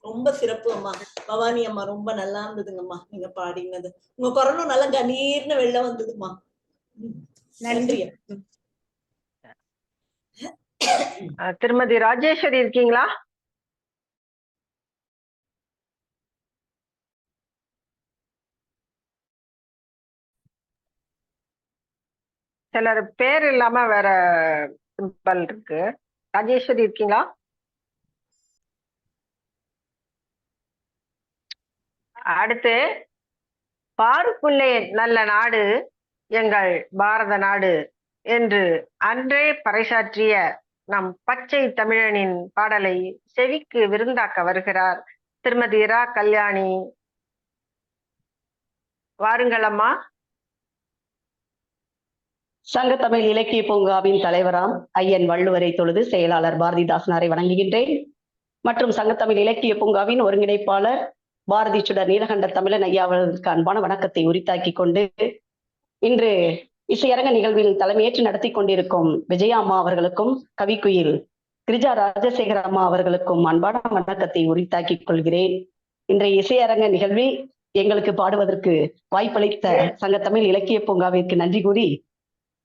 ரொம்ப சிறப்பு அம்மா. பவானி அம்மா, ரொம்ப நல்லா இருந்ததுங்கம்மா நீங்க பாடினது. உங்க குரலும் நல்லா கணீர்னு வெளில வந்ததுமா. நன்றி. திருமதி ராஜேஸ்வரி இருக்கீங்களா? சிலர் பேர் இல்லாம வேற சிம்பல் இருக்கு. ராஜேஸ்வரி இருக்கீங்களா? அடுத்து, பாருக்குள்ளே நல்ல நாடு எங்கள் பாரத நாடு என்று அன்றே பறைசாற்றிய நம் பச்சை தமிழனின் பாடலை செவிக்கு விருந்தாக்க வருகிறார் திருமதி இரா கல்யாணி. வாருங்கள் அம்மா. சங்கத்தமிழ் இலக்கிய பூங்காவின் தலைவராம் ஐயன் வள்ளுவரை தொழுது செயலாளர் பாரதிதாசனாரை வணங்குகின்றேன். மற்றும் சங்கத்தமிழ் இலக்கிய பூங்காவின் ஒருங்கிணைப்பாளர் பாரதி சுடர் நீலகண்ட தமிழன் ஐயா அவர்களுக்கு அன்பான வணக்கத்தை உரித்தாக்கி கொண்டு, இன்று இசையரங்க நிகழ்வில் தலைமையேற்று நடத்தி கொண்டிருக்கும் விஜயா அம்மா அவர்களுக்கும் கவிக்குயில் கிரிஜா ராஜசேகர அம்மா அவர்களுக்கும் அன்பான வணக்கத்தை உரித்தாக்கிக் கொள்கிறேன். இன்றைய இசையரங்க நிகழ்வில் எங்களுக்கு பாடுவதற்கு வாய்ப்பளித்த சங்கத்தமிழ் இலக்கிய பூங்காவிற்கு நன்றி கூறி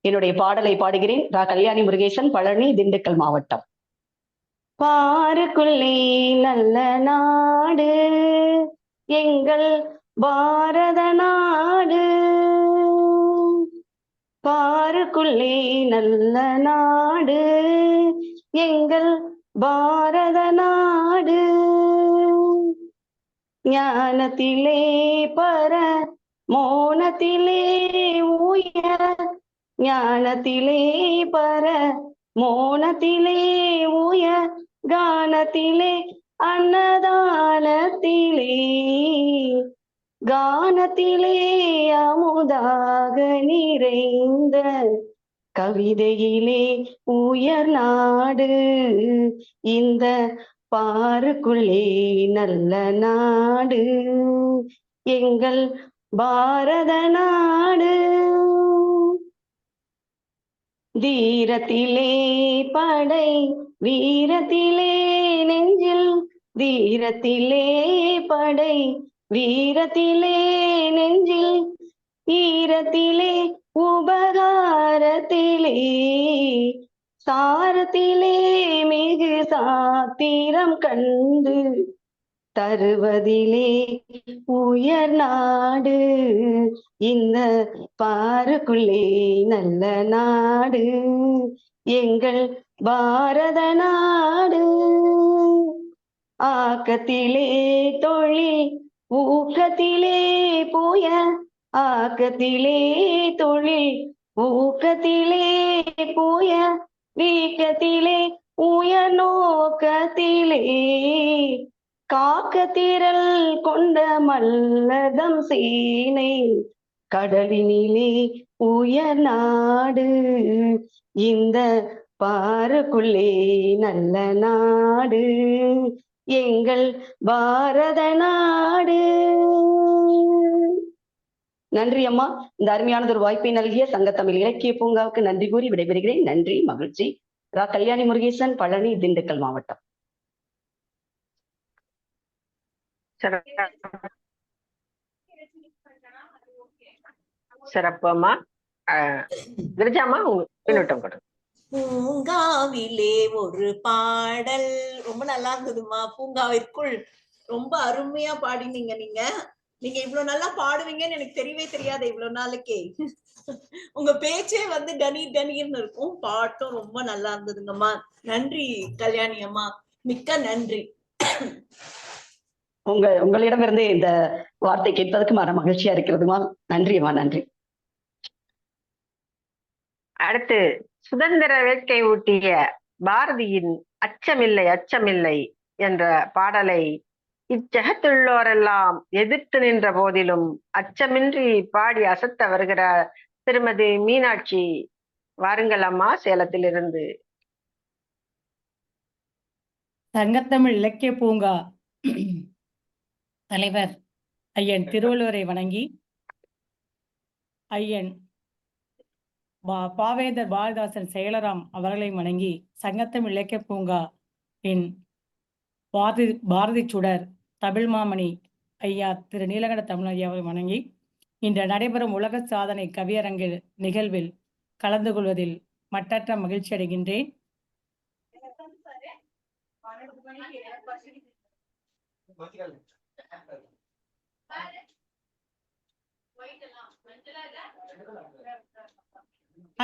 என்னுடைய பாடலை பாடுகிறேன். ரா கல்யாணி முருகேசன், பழனி, திண்டுக்கல் மாவட்டம். பாருக்குள்ளே நல்ல நாடு எங்கள் பாரத நாடு, பாருக்குள்ளே நல்ல நாடு எங்கள் பாரத நாடு, ஞானத்திலே பர மோனத்திலே உயர், ஞானத்திலே பர மோனத்திலே உயர், கானத்திலே அன்னதானத்திலே, கானத்திலே அமுதாக நிறைந்த, கவிதையிலே உயர் நாடு இந்த பாருக்குள்ளே நல்ல நாடு எங்கள் பாரத நாடு. தீரத்திலே படை வீரத்திலே நெஞ்சில், தீரத்திலே படை வீரத்திலே நெஞ்சில், ஈரத்திலே உபகாரத்திலே, சாரத்திலே மிகு சாத்திரம் கண்டு, தருவதிலே உயர் நாடு இந்த பாருக்குள்ளே நல்ல நாடு எங்கள் பாரத நாடு. ஆக்கத்திலே தொழில் ஊக்கத்திலே புய, ஆக்கத்திலே தொழில் ஊக்கத்திலே புய, வீக்கத்திலே உயர் நோக்கத்திலே, காக்கத்திரல் கொண்ட மல்லதம் சேனை, கடலினிலே உயர் நாடு இந்த பாருக்குள்ளே நல்ல நாடு எங்கள் பாரத நாடு. நன்றி அம்மா. இந்த அருமையானது ஒரு வாய்ப்பை நல்கிய சங்கத்தமிழ் இலக்கிய பூங்காவுக்கு நன்றி கூறி விடைபெறுகிறேன். நன்றி, மகிழ்ச்சி. ரா கல்யாணி முருகேசன், பழனி, திண்டுக்கல் மாவட்டம். சிறப்பு அம்மா. கிரிஜாமா பின்னூட்டம் கொடுங்க. பூங்காவிலே ஒரு பாடல் ரொம்ப நல்லா இருந்ததுமா. பூங்காவிற்குள் ரொம்ப அருமையா பாடினீங்க. நீங்க நீங்க இவ்வளவு நல்லா பாடுவீங்கன்னு எனக்கு தெரியவே தெரியாது இவ்வளவு நாளைக்கே. உங்க பேச்சே வந்து டனி டனின்னு இருக்கும். பாட்டும் ரொம்ப நல்லா இருந்ததுங்கம்மா. நன்றி கல்யாணி அம்மா, மிக்க நன்றி. உங்களிடமிருந்து இந்த வார்த்தை கேட்பதற்கு மன மகிழ்ச்சியா இருக்கிறதுமா. நன்றி அம்மா, நன்றி. அடுத்து, சுதந்திர வேட்கை ஊட்டிய பாரதியின் அச்சமில்லை அச்சமில்லை என்ற பாடலை இச்சகத்துள்ளோரெல்லாம் எதிர்த்து நின்ற போதிலும் அச்சமின்றி பாடி அசத்த வருகிறார் திருமதி மீனாட்சி. வாருங்கள் அம்மா, சேலத்திலிருந்து. சங்கத்தமிழ் இலக்கிய பூங்கா தலைவர் ஐயன் திருவள்ளுவரை வணங்கி, ஐயன் பாவேந்தர் பாரதிதாசன் செயலராம் அவர்களை வணங்கி, சங்கத்தமிழ் இலக்கிய பூங்கா இன் பாரதி சுடர் தமிழ் மாமணி ஐயா திரு நீலகண்ட தமிழ் ஐயாவை வணங்கி, இன்று நடைபெறும் உலக சாதனை கவியரங்கு நிகழ்வில் கலந்து கொள்வதில் மட்டற்ற மகிழ்ச்சி அடைகின்றேன்.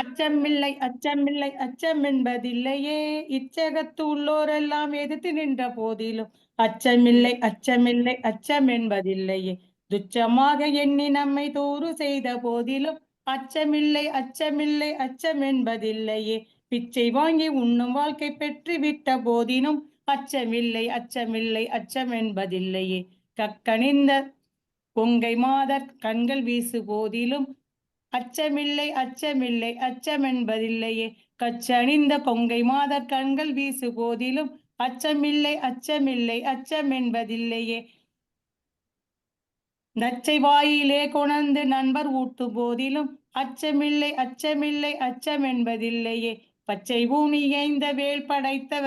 அச்சமில்லை அச்சமில்லை அச்சம் என்பதில்லையே, இச்சகத்து உள்ளோரெல்லாம் எதிர்த்து நின்ற போதிலும் அச்சமில்லை அச்சமில்லை அச்சம் என்பதில்லையே, துச்சமாக எண்ணி நம்மை தூறு செய்த போதிலும் அச்சமில்லை அச்சமில்லை அச்சம் என்பதில்லையே, பிச்சை வாங்கி உண்ணும் வாழ்க்கை பெற்று விட்ட போதினும் அச்சமில்லை அச்சமில்லை அச்சம் என்பதில்லையே, கக்கணிந்த கொங்கை மாதர் கண்கள் வீசு போதிலும் அச்சமில்லை அச்சமில்லை அச்சம் என்பதில்லையே, கச்சணிந்த கொங்கை மாதர் கண்கள் வீசு போதிலும் அச்சமில்லை அச்சமில்லை அச்சம் என்பதில்லையே, நச்சை வாயிலே கொணர்ந்து நண்பர் ஊட்டு போதிலும் அச்சமில்லை அச்சமில்லை அச்சம் என்பதில்லையே, பச்சை பூமி ஏய்ந்த வேல் படைத்த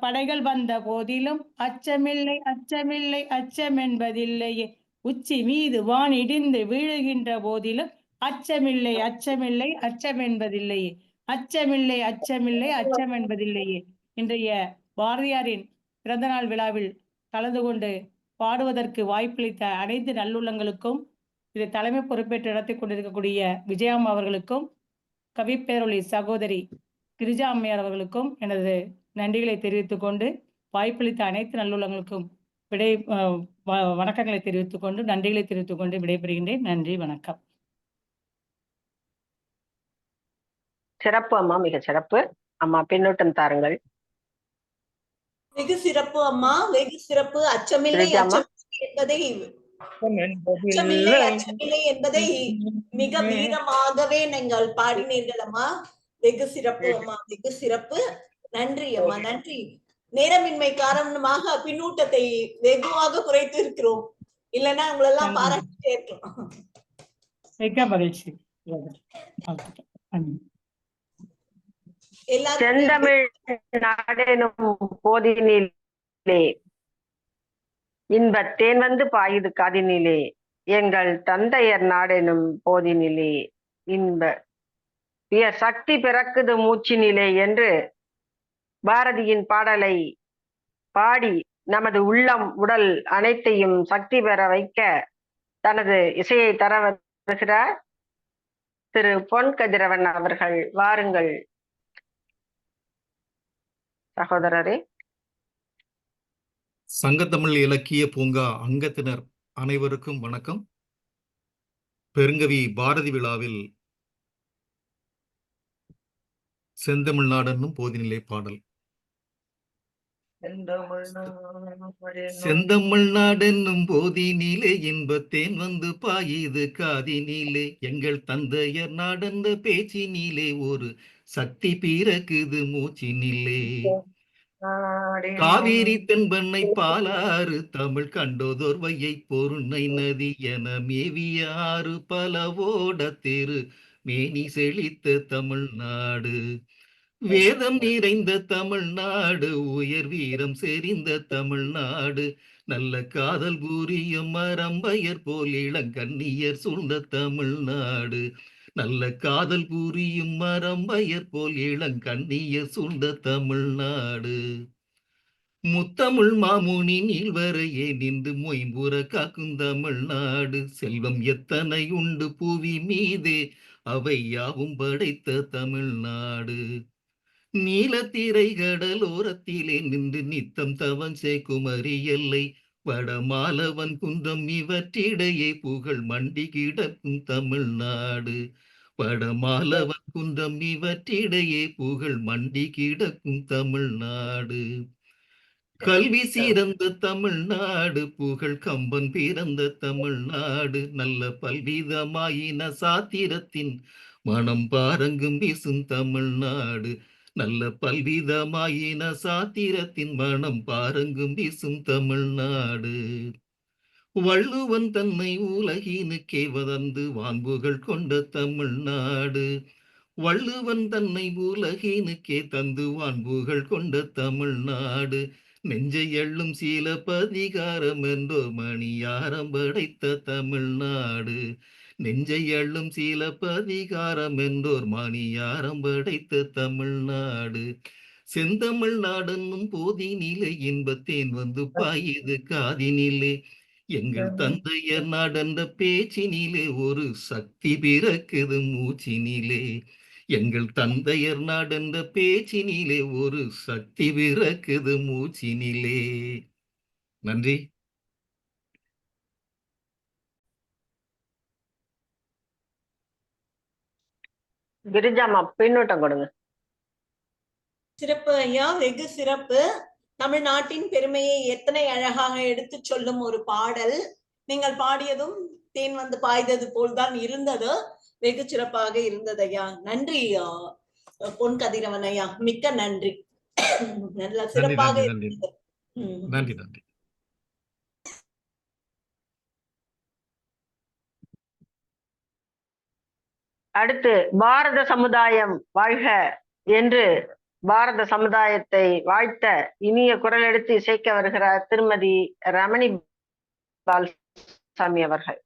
படைகள் வந்த போதிலும் அச்சமில்லை அச்சமில்லை அச்சம் என்பதில்லையே, உச்சி மீது வான் இடிந்து வீழுகின்ற போதிலும் அச்சமில்லை அச்சமில்லை அச்சம் என்பதில்லையே, அச்சமில்லை அச்சமில்லை அச்சம் என்பதில்லையே. இன்றைய பாரதியாரின் பிறந்தநாள் விழாவில் கலந்து கொண்டு பாடுவதற்கு வாய்ப்பளித்த அனைத்து நல்லுள்ளங்களுக்கும், இதை தலைமை பொறுப்பேற்று நடத்தி கொண்டிருக்கக்கூடிய விஜயாம் அவர்களுக்கும், கவிப்பேரொளி சகோதரி கிரிஜா அம்மையார் அவர்களுக்கும் எனது நன்றிகளை தெரிவித்துக் கொண்டு, வாய்ப்பளித்த அனைத்து நல்லுள்ளங்களுக்கும் வணக்கங்களை தெரிவித்துக் கொண்டு, நன்றிகளை தெரிவித்துக் கொண்டு விடைபெறுகின்றேன். நன்றி, வணக்கம். சிறப்பு அம்மா, மிக சிறப்பு அம்மா. பின்னூட்டம் தாருங்கள். வெகு சிறப்பு அம்மா, வெகு சிறப்பு. அச்சமில்லை அச்சமில்லை என்பதை மிக வீரமாகவே நீங்கள் பாடினீர்கள் அம்மா. வெகு சிறப்பு அம்மா, வெகு சிறப்பு. நன்றி அம்மா, நன்றி. நேரமின்மை காரணமாக பின்னூட்டத்தை வெகுவாக குறைத்து இருக்கிறோம். இல்லைன்னா உங்களெல்லாம் பாராட்டிட்டே இருக்கலாம். மிக்க மகிழ்ச்சி. செந்தமிழ் நாடெனும் போதினிலே இன்பத் தேன் வந்து பாயுது காதினிலே, எங்கள் தந்தையர் நாடெனும் போதினிலே இன்ப சக்தி பிறக்குது மூச்சினிலே என்று பாரதியின் பாடலை பாடி நமது உள்ளம் உடல் அனைத்தையும் சக்தி பெற வைக்க தனது இசையை தர வருகிறார் திரு பொன் கதிரவன் அவர்கள். வாருங்கள் சகோதரரே. சங்கத்தமிழ் இலக்கிய பூங்கா அங்கத்தினர் அனைவருக்கும் வணக்கம். பெருங்கவி பாரதி விழாவில் செந்தமிழ்நாடென்னும் போதினிலே பாடல். செந்தமிழ்நாடென்னும் போதினிலே இன்பத்தேன் வந்து பாயுது காதினிலே, எங்கள் தந்தையர் நாடென்ற பேச்சினிலே ஒரு சக்தி பிறக்குது மூச்சினிலே. காவிரி தென்பெண்ணை பாலாறு தமிழ் கண்டோதோர் வையை பொருணை நதி என மேவிய ஆறு பலவோட தெரு மேனி செழித்த தமிழ்நாடு, வேதம் நிறைந்த தமிழ்நாடு, உயர் வீரம் செறிந்த தமிழ்நாடு, நல்ல காதல் புரியும் மரம்பயர் போல் இளங்கண்ணியர் சூழ்ந்த தமிழ்நாடு, நல்ல காதல் புரியும் மரம்பயர் போல் இளங்கண்ணியர் சூழ்ந்த தமிழ்நாடு. முத்தமிழ் மாமுனி நீள்வரையே நின்று மொயம்புற காக்கும் தமிழ்நாடு, செல்வம் எத்தனை உண்டு புவி மீதே அவை யாவும் படைத்த தமிழ்நாடு. நீலத்திரை கடலோரத்திலே நின்று நித்தம் தவன் குமரி எல்லை, வடமாலவன் குன்றம் இவற்றிடையே புகழ் மண்டி கிடக்கும் தமிழ்நாடு, வடமாலவன் குன்றம் இவற்றிடையே புகழ் மண்டி கிடக்கும் தமிழ்நாடு. கல்வி சிறந்த தமிழ்நாடு, புகழ் கம்பன் பிறந்த தமிழ்நாடு, நல்ல பல்விதமாயின சாத்திரத்தின் மனம் பாரங்கும் வீசும் தமிழ்நாடு, நல்ல பல்விதமாயின சாத்திரத்தின் மனம் பாரங்கும் வீசும் தமிழ்நாடு. வள்ளுவன் தன்னை உலகினுக்கே வதந்து வான்புகள் கொண்ட தமிழ்நாடு, வள்ளுவன் தன்னை உலகினுக்கே தந்து வான்புகள் கொண்ட தமிழ்நாடு, நெஞ்சை எள்ளும் சீலப்பதிகாரம் என்றோர் மணியாரம் படைத்த தமிழ்நாடு, நெஞ்சை எள்ளும் சீலப்பதிகாரம் என்றோர் மணியாரம் படைத்த தமிழ்நாடு. செந்தமிழ்நாடென்னும் போதினிலே இன்பத்தேன் வந்து பாயுது காதினிலே, எங்கள் தந்தையர் நடந்த பேச்சினிலே ஒரு சக்தி பிறக்குது மூச்சினிலே. எங்கள் தந்தையர் நடந்த பேச்சினிலே ஒரு சக்தி பிறக்குது மூச்சினிலே. நன்றி. கிரிஜாமா பின்னூட்டம் கொடுங்க. சிறப்பு ஐயா, வெகு சிறப்பு. தமிழ்நாட்டின் பெருமையை எத்தனை அழகாக எடுத்து சொல்லும் ஒரு பாடல். நீங்கள் பாடியதும் தேன் வந்து பாய்ந்தது போல்தான் இருந்தது. வெகு சிறப்பாக இருந்தது ஐயா. நன்றி பொன் கதிரவன் ஐயா, மிக்க நன்றி. நல்ல சிறப்பாக நன்றி. அடுத்து பாரத சமுதாயம் வாழ்க என்று பாரத சமுதாயத்தை வாழ்த்த இனிய குரல் எடுத்து இசைக்க வருகிறார் திருமதி ரமணி பால்சாமி அவர்கள்.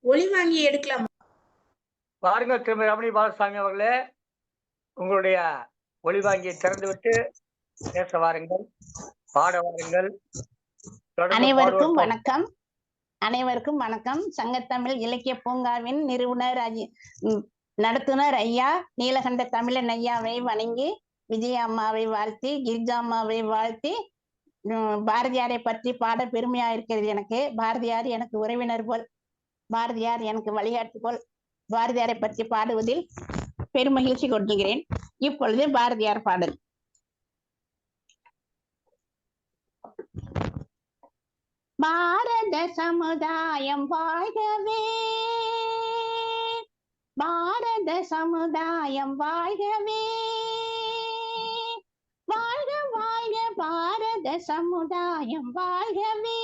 ஒளி வாங்கி எடுக்கலாம். பாருங்கள் திருமதி ரமணி பாலசாமி அவர்களே, உங்களுடைய ஒளி வாங்கியை திறந்துவிட்டு பேச வாருங்கள், பாட வாருங்கள். அனைவருக்கும் வணக்கம். அனைவருக்கும் வணக்கம். சங்கத்தமிழ் இலக்கிய பூங்காவின் நிறுவனர் நடத்துனர் ஐயா நீலகண்ட தமிழன் ஐயாவை வணங்கி, விஜய அம்மாவை வாழ்த்தி, கிரிஜா அம்மாவை வாழ்த்தி, பாரதியாரை பற்றி பாட பெருமையா இருக்கிறது எனக்கு. பாரதியார் எனக்கு உறவினர் போல், பாரதியார் எனக்கு வழிகாட்டு போல், பாரதியாரை பற்றி பாடுவதில் பெருமகிழ்ச்சி கொள்கிறேன். இப்பொழுது பாரதியார் பாடல். பாரத சமுதாயம் வாழ்கவே, பாரத சமுதாயம் வாழ்கவே, வாழ்க வாழ்க பாரத சமுதாயம் வாழ்கவே,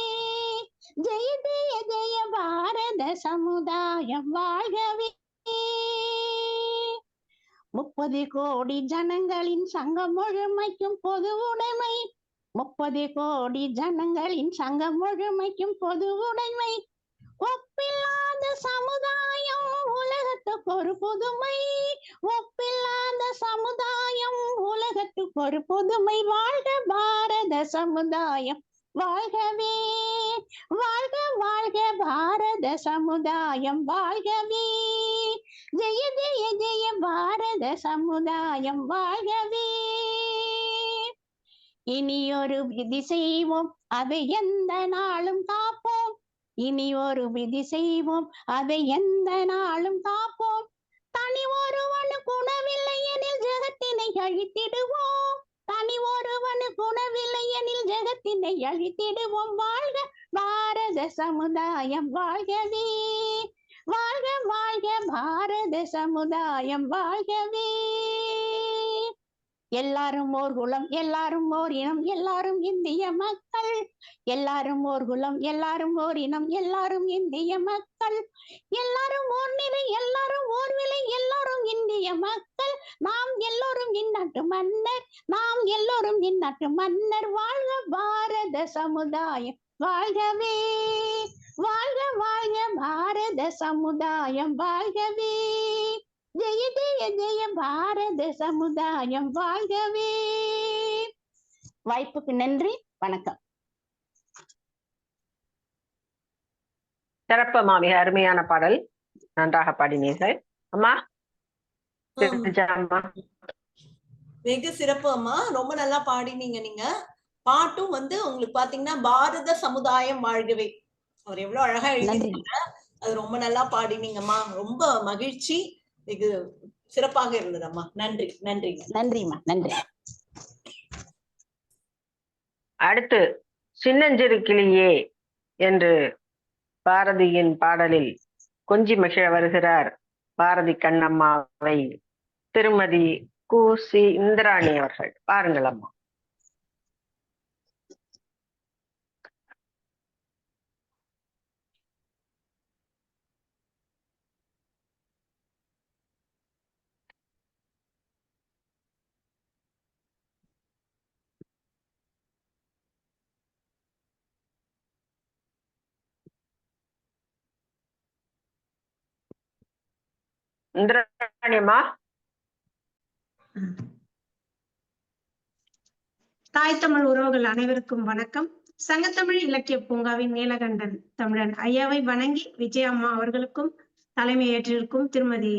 ஜெய ஜெய ஜெய பாரத சமுதாயம் வாழ்கவே. 30 கோடி ஜனங்களின் சங்கம் முழுமைக்கும் பொது உடைமை, 30 கோடி ஜனங்களின் சங்கம் முழுமைக்கும் பொது உடைமை, ஒப்பில்லாத சமுதாயம் உலகத்துக்கு ஒரு புதுமை, ஒப்பில்லாத சமுதாயம் உலகத்துக்கு ஒரு புதுமை. வாழ்க பாரத சமுதாயம் வாழ்கவே, வாழ்க வாழ்க பாரத சமுதாயம் வாழ்கவே, ஜெய ஜெய ஜெய பாரத சமுதாயம் வாழ்கவே. இனியொரு விதி செய்வோம், அதை எந்த நாளும் காப்போம், இனியொரு விதி செய்வோம், அதை எந்த நாளும் காப்போம். தனி ஒருவனு குணவில்லை எனில் ஜெகத்தினை அழித்திடுவோம், தனி ஒருவனு குணவில்லை எனில் ஜெகத்தினை அழித்திடுவோம். வாழ்க பாரத சமுதாயம் வாழ்கவே, வாழ்க வாழ்க பாரத சமுதாயம் வாழ்கவே. எல்லாரும் ஓர் குலம், எல்லாரும் ஓர் இனம், எல்லாரும் இந்திய மக்கள், எல்லாரும் ஓர் குலம், எல்லாரும் ஓர் இனம், எல்லாரும் இந்திய மக்கள், எல்லாரும் ஓர் நிலை, எல்லாரும் ஓர் விலை, எல்லாரும் இந்திய மக்கள். நாம் எல்லோரும் இந்நாட்டு மன்னர், நாம் எல்லோரும் இந்நாட்டு மன்னர். வாழ்க பாரத சமுதாயம் வாழ்கவே, வாழ்க வாழ்க பாரத சமுதாயம் வாழ்கவே, ஜெய ஜெய ஜெய பாரத சமுதாயம் வாழ்கவே. வாய்ப்புக்கு நன்றி, வணக்கம். சிறப்பம்மா, மிக அருமையான பாடல், நன்றாக பாடினீர்கள் அம்மா. வெகு சிறப்பு அம்மா, ரொம்ப நல்லா பாடினீங்க. நீங்க பாட்டும் வந்து உங்களுக்கு பாத்தீங்கன்னா பாரத சமுதாயம் வாழ்கவே, அவர் எவ்வளவு அழகா எழுதிருக்காங்க. அது ரொம்ப நல்லா பாடினீங்கம்மா, ரொம்ப மகிழ்ச்சி, வெகு சிறப்பாக இருந்ததம்மா. நன்றி நன்றி நன்றிம்மா, நன்றி. அடுத்து சின்னஞ்சிறு கிளியே என்று பாரதியின் பாடலில் கொஞ்சி மகிழ வருகிறார் பாரதி கண்ணம்மாவை திருமதி கு.சி. இந்திராணி அவர்கள். பாருங்கள் அம்மா. இந்திராணியம்மா, தாய் தமிழ் உறவுகள் அனைவருக்கும் வணக்கம். சங்கத்தமிழ் இலக்கிய பூங்காவின் நீலகண்டன் தமிழன் ஐயாவை வணங்கி விஜயம்மா அவர்களுக்கும் தலைமையேற்றிருக்கும் திருமதி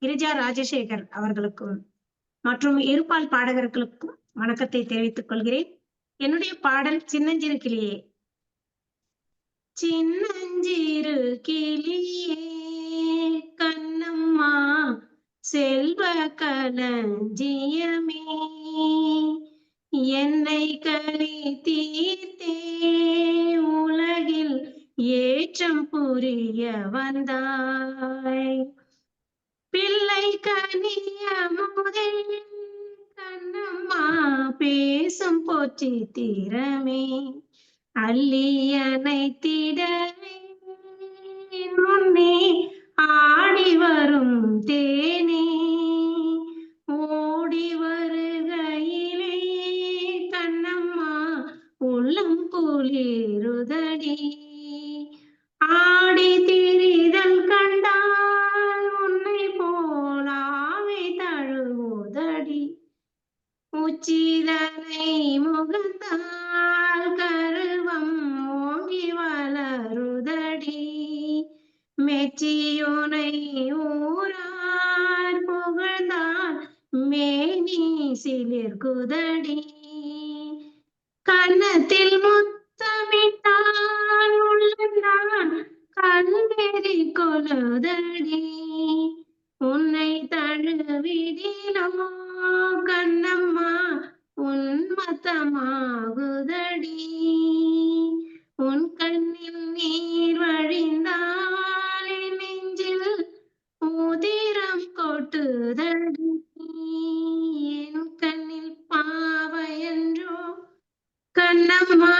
கிரிஜா ராஜசேகர் அவர்களுக்கும் மற்றும் இருபால் பாடகர்களுக்கும் வணக்கத்தை தெரிவித்துக் கொள்கிறேன். என்னுடைய பாடல் சின்னஞ்சிறு கிளியே. சின்னஞ்சிறு கிளியே கண்ணம்மா செல்வ களஞ்சியமே என்னை களி தீர்த்தே உலகில் ஏற்றம் புரிய வந்தாய். பிள்ளை கனியமுதே கண்ணம்மா பேசும் போற்றி தீரமே அள்ளியனை திடவே முன்னே ஆடி வரும் தேனே ஓடி வருகையிலே கண்ணம்மா உள்ளம் குளிருதடி. ஆடி திரிதல் கண்டால் உன்னை போலாவே தழுவுதடி. உச்சிதனை முகத்தால் கருவம் ஓங்கி வளருதடி. மெச்சியோனை ஊரார் புகழ்ந்தால் மேனி சிலிர்குதடி. கன்னத்தில் முத்தமிட்டால் உள்ளந்தான் கல்வெறி கொலுதடி. உன்னை தழுவிடிலோ கண்ணம்மா உன்மத்தமாகுதடி. உன் கண்ணில் நீர் வழிந்தால் நெஞ்சில் உதிரம் கொட்டுதடி. என் கண்ணில் பாவையன்றோ கண்ணம்மா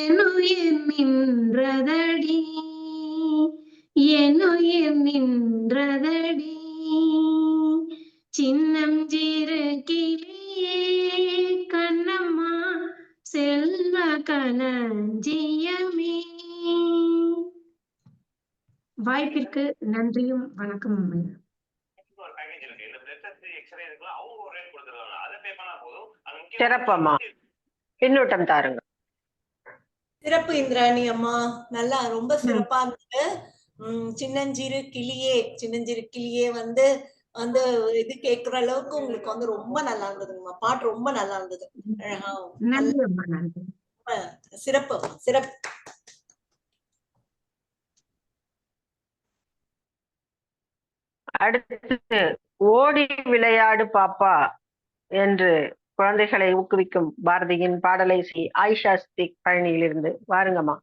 என்னுயிர் நின்றதடி. என்னுயிர் நின்றதடி. சின்னம் சிறு கிளியே கண்ணம்மா செல்வ களஞ்சியமே. வாய்ப்பிற்கு நன்றியும் வணக்கம். சிறப்பம்மா, பின்னூட்டம் தாருங்க. சிறப்பு இந்திராணி அம்மா, நல்லா ரொம்ப சிறப்பா இருந்தது. சின்னஞ்சிறு கிளியே வந்து வந்து இது கேட்கிற அளவுக்கு உங்களுக்கு வந்து ரொம்ப நல்லா இருந்ததுங்கம்மா. பாட்டு ரொம்ப நல்லா இருந்தது. சிறப்பு சிறப்பு. அடுத்து ஓடி விளையாடு பாப்பா என்று குழந்தைகளை ஊக்குவிக்கும் பாரதியின் பாடலை ஆயிஷா ஸ்திக் பழனியிலிருந்து வாருங்கம்மா.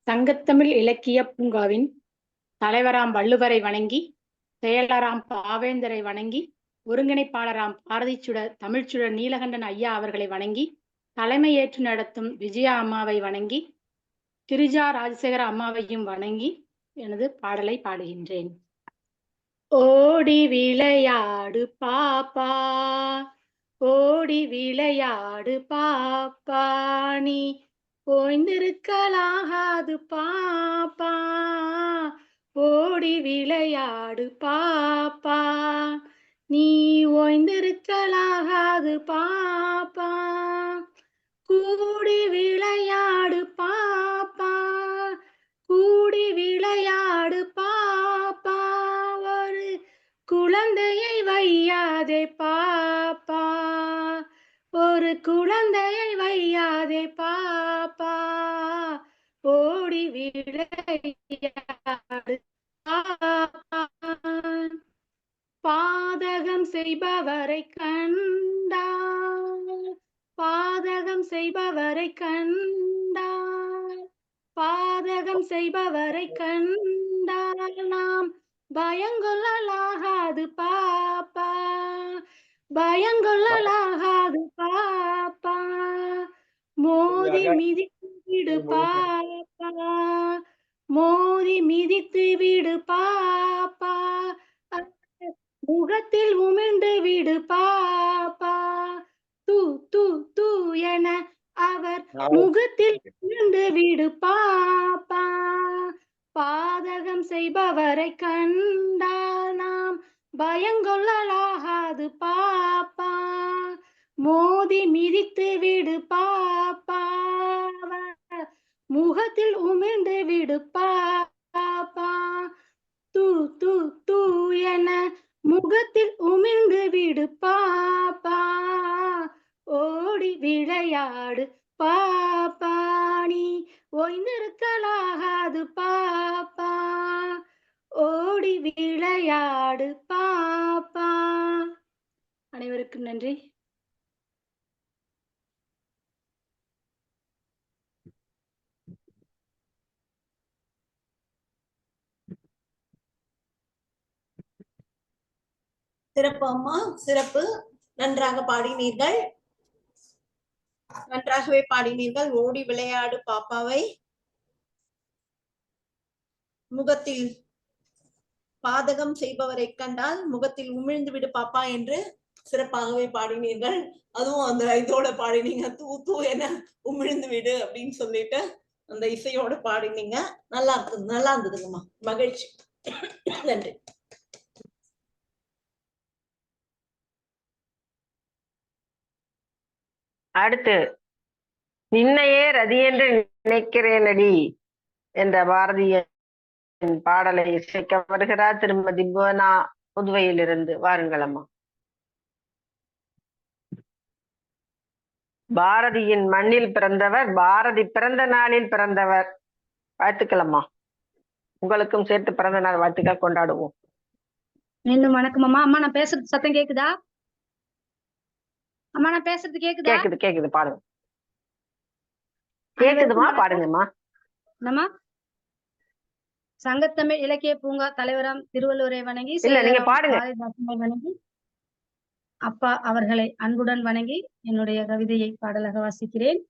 சங்கத்தமிழ் இலக்கிய பூங்காவின் தலைவராம் வள்ளுவரை வணங்கி, செயலராம் பாவேந்தரை வணங்கி, ஒருங்கிணைப்பாளராம் பாரதிச்சுடர் தமிழ்ச்சுடர் நீலகண்டன் ஐயா அவர்களை வணங்கி, தலைமையேற்று நடத்தும் விஜயா அம்மாவை வணங்கி, கிரிஜா ராஜசேகர அம்மாவையும் வணங்கி எனது பாடலை பாடுகின்றேன். ஓடி விளையாடு பாப்பா, ஓடி விளையாடு பாப்பா, நீ ஓய்ந்திருக்கலாகாது பாப்பா, ஓடி விளையாடு பாப்பா, நீ ஓய்ந்திருக்கலாகாது பாப்பா, கூடி விளையாடு பாப்பா, கூடி விளையாடு பாப்பா, ஒரு குழந்தையை வையாதே பாப்பா, ஒரு குழந்தையை வையாதே பாப்பா, ஓடி விளையாடு பாப்பா. பாதகம் செய்பவரை கண்டால், பாதகம் செய்பவரை கண்டால், பாதகம் செய்பவரை கண்டால் நாம் பயங்கொள்ளலாகாது பாப்பா, பயங்கொள்ளலாகாது பாப்பா, மோதி மிதித்து விடு பாப்பா, மோதி மிதித்து விடு பாப்பா, முகத்தில் உமிழ்ந்து விடு பாப்பா, தூ தூ தூ என அவர் முகத்தில் உமிழ்ந்து விடு பாப்பா, பாதகம் செய்பவரை கண்டால் நாம் பயங்கொள்ளலாகாது பாப்பா, மோதி மிதித்து விடு பாப்பா, முகத்தில் உமிழ்ந்து விடு பாப்பா, தூ தூ தூ என முகத்தில் உமிழ்ந்து விடு பாப்பா, ஓடி விளையாடு பாப்பா, நீ ஓய்ந்திருக்கலாகாது பாப்பா, ஓடி விளையாடு பாப்பா. அனைவருக்கும் நன்றி. சிறப்பு அம்மா, சிறப்பு. நன்றாக பாடினீர்கள், நன்றாகவே பாடினீர்கள். ஓடி விளையாடு பாப்பாவை, முகத்தில் பாதகம் செய்பவரை கண்டால் முகத்தில் உமிழ்ந்து விடு பாப்பா என்று சிறப்பாகவே பாடினீர்கள். அதுவும் அந்த இதோட பாடினீங்க, தூ தூ என உமிழ்ந்து விடு அப்படின்னு சொல்லிட்டு அந்த இசையோட பாடினீங்க. நல்லா இருந்தது, நல்லா இருந்ததுங்கம்மா, மகிழ்ச்சி. நன்றி. அடுத்து நின்னையே ரதி என்று நினைக்கிறேனடி என்ற பாரதிய பாடலை இசைக்க வருகிறார் திருமதி புவனா புதுவையிலிருந்து. வாருங்கள் அம்மா. பாரதியின் மண்ணில் பிறந்தவர், பாரதி பிறந்த நாளில் பிறந்தவர். வாழ்த்துக்கள் அம்மா, உங்களுக்கும் சேர்த்து பிறந்த நாள் வாழ்த்துக்கள் கொண்டாடுவோம். மீண்டும் வணக்கம் அம்மா. அம்மா நான் பேசுறது சத்தம் கேக்குதா? அம்மா நான் பேசுறது கேக்குதா? கேக்குது கேக்குது, பாடுங்க. கேக்குதுமா, பாடுங்கம்மா. என்னம்மா? சங்கத்தமிழ் இலக்கிய பூங்கா தலைவராம் திருவள்ளுவரை வணங்கி, இல்ல நீங்க பாடுங்க. வணங்கி, அப்பா அவர்களை அன்புடன் வணங்கி என்னுடைய கவிதையை பாடலாக வாசிக்கிறேன்.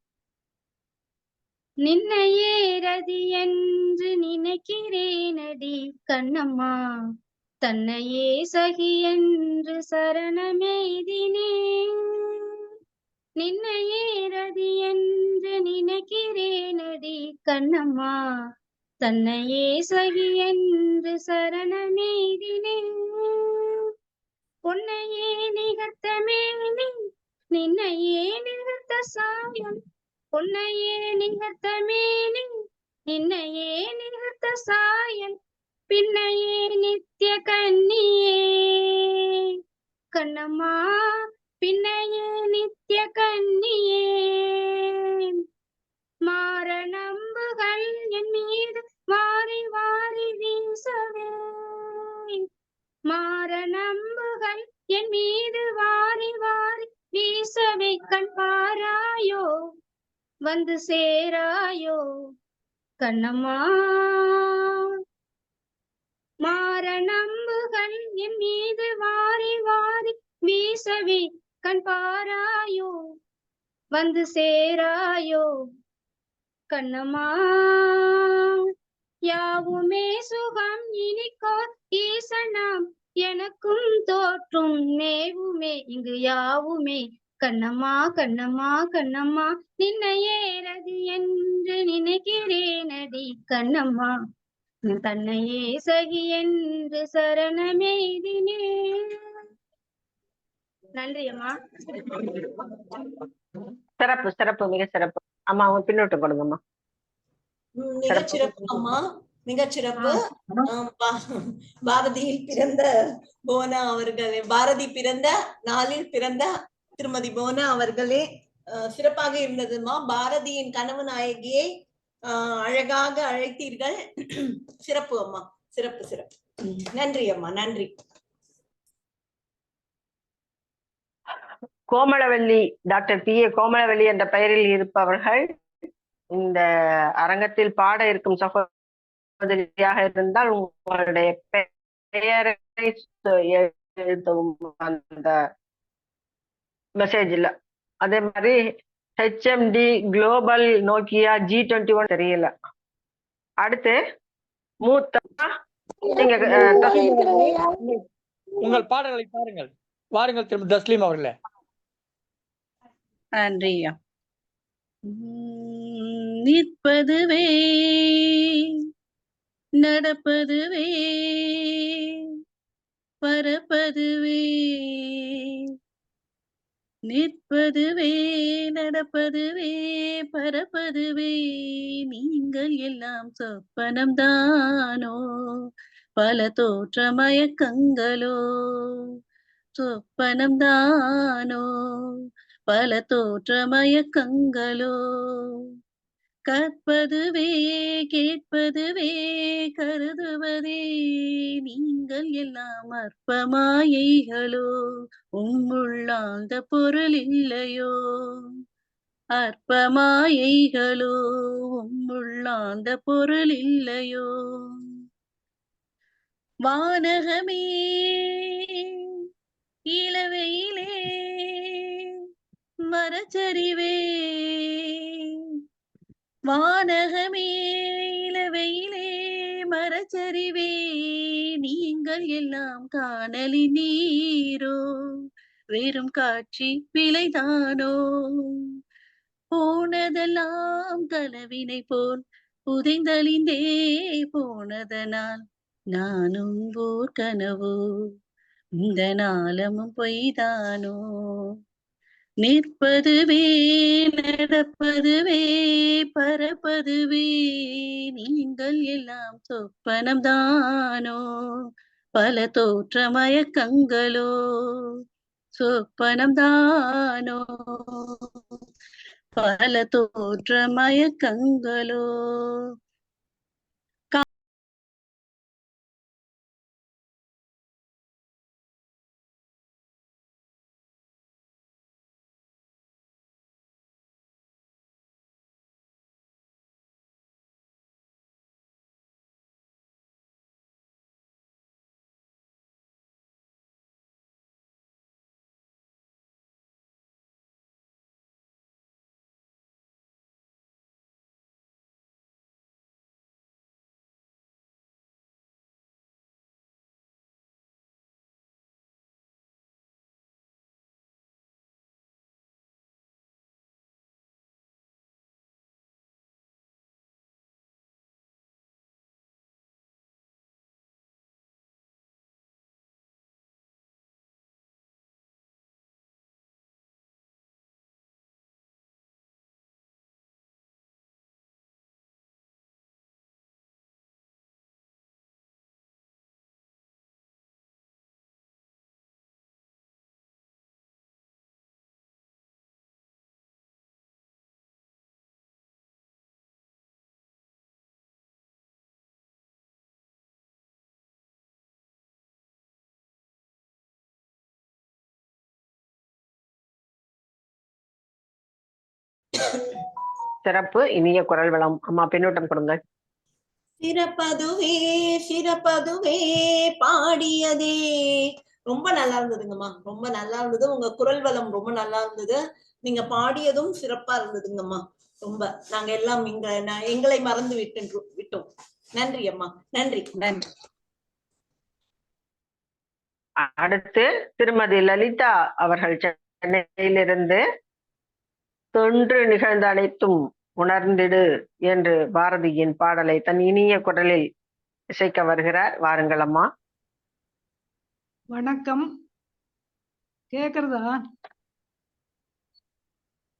நின்னையே ரதி என்று நினைக்கிறேனடி கண்ணம்மா, தன்னையே சகி என்று சரணமெய்தினேன். நின்னையே ரதி என்று நினைக்கிறேனடி கண்ணம்மா, தன்னையே சகி என்று சரணமெய்தினேன். பொன்னையே நிகர்த்த மேனி நின்னையே நிகர்த்த சாயம், பொன்னையே நிகர்த்த மேனி நின்னையே நிகர்த்த சாயம், பின்னையே நித்திய கண்ணியே கண்ணம்மா, பின்னையே நித்திய கண்ணியே. மாற நம்புகள் என் மீது வாரி வாரி வீசவே, மாற நம்புகள் என் மீது வாரி வாரி வீசவே, கண் பாராயோ வந்து சேராயோ கண்ணம்மா. மாற நம்புகள் என் மீது வாரி வாரி வீசவே, கண் பாராயோ வந்து சேராயோ கண்ணம்மா. யாவுமே சுகம் இனிக்கோர் ஈசனாம் எனக்கும் தோற்றும் நேவுமே இங்கு யாவுமே கண்ணம்மா கண்ணம்மா கண்ணம்மா, நின்னையே ரதி என்று நினைக்கிறேனடி கண்ணம்மா, தன்னையே சகி என்று சரணமெய்தினேன். நன்றி அம்மா. சிறப்பு சிறப்பு, மிக சிறப்பு அம்மா. அவங்க பின்னோட்டம் கொடுங்கம்மா. மிகச்சிறப்பு அம்மா, மிகச்சிறப்பு. பாரதியில் பிறந்த புவனா அவர்களே, பாரதி பிறந்த நாளில் பிறந்த திருமதி புவனா அவர்களே, சிறப்பாக இருந்ததுமா. பாரதியின் கனவு நாயகியை அழகாக அழைத்தீர்கள். சிறப்பு அம்மா, சிறப்பு சிறப்பு. நன்றி அம்மா, நன்றி. Komalavalli, doctor B A Komalavalli என்ற பெயரில் இருப்பவர்கள் இந்த அரங்கத்தில் பாட இருக்கும் சகோதரியாக இருந்தால் உங்களுடைய பெயரை எழுத்தவும் அந்த மெசேஜ்ல. அதே மாதிரி ஹெச்எம்டி குளோபல் நோக்கியா G21 தெரியல. அடுத்து மூத்த நீங்க உங்கள் பாடல்களை பாருங்கள். வாருங்கள் திரும்ப தஸ்லீம் அவர்களே. நன்றி. நிற்பதுவே நடப்பதுவே பரப்பதுவே நிற்பதுவே நடப்பதுவே பரப்பதுவே நீங்கள் எல்லாம் சொப்பனம்தானோ பல தோற்ற மயக்கங்களோ சொப்பனம்தானோ பல தோற்ற மயக்கங்களோ கற்பதுவே கேட்பதுவே கருதுவதே நீங்கள் எல்லாம் அற்ப மாயைகளோ உம்முள்ளாழ்ந்த பொருள் இல்லையோ அற்ப மாயைகளோ உம்முள்ளாழ்ந்த பொருள் இல்லையோ வானகமே இளவையிலே மரச்சரிவே வானகமே இளவையிலே மரச்சரிவே நீங்கள் எல்லாம் காணலி நீரோ வெறும் காட்சி பிழைதானோ போனதெல்லாம் கனவினை போல் புதைந்தழிந்தே போனதனால் நானும் ஓர் கனவோ இந்த நாளமும் பொய்தானோ நிற்பதுவே நடப்பதுவே பரப்பதுவே நீங்கள் எல்லாம் சொப்பனம்தானோ பல தோற்ற மயக்கங்களோ சொப்பனம்தானோ பல தோற்ற மயக்கங்களோ சிறப்பு, இனிய குரல் வளம். அம்மா பின்னூட்டம் கொடுங்க. சிறப்பதுவே சிறப்பதுவே பாடியதே. ரொம்ப நல்லா இருந்ததுங்கம்மா, ரொம்ப நல்லா இருந்தது. உங்க குரல் வளம் ரொம்ப நல்லா இருந்தது. நீங்க பாடியதும் சிறப்பா இருந்ததுங்கம்மா. ரொம்ப நாங்க எல்லாம் எங்களை மறந்து விட்டோம். நன்றி அம்மா, நன்றி நன்றி. அடுத்து திருமதி லலிதா அவர்கள் சென்னையிலிருந்து தொன்று நிகழ்ந்த அனைத்தும் உணர்ந்திடு என்று பாரதியின் பாடலை தன் இனிய குரலில் இசைக்க வருகிறார். வாருங்கள் அம்மா. வணக்கம். கேக்குறதா?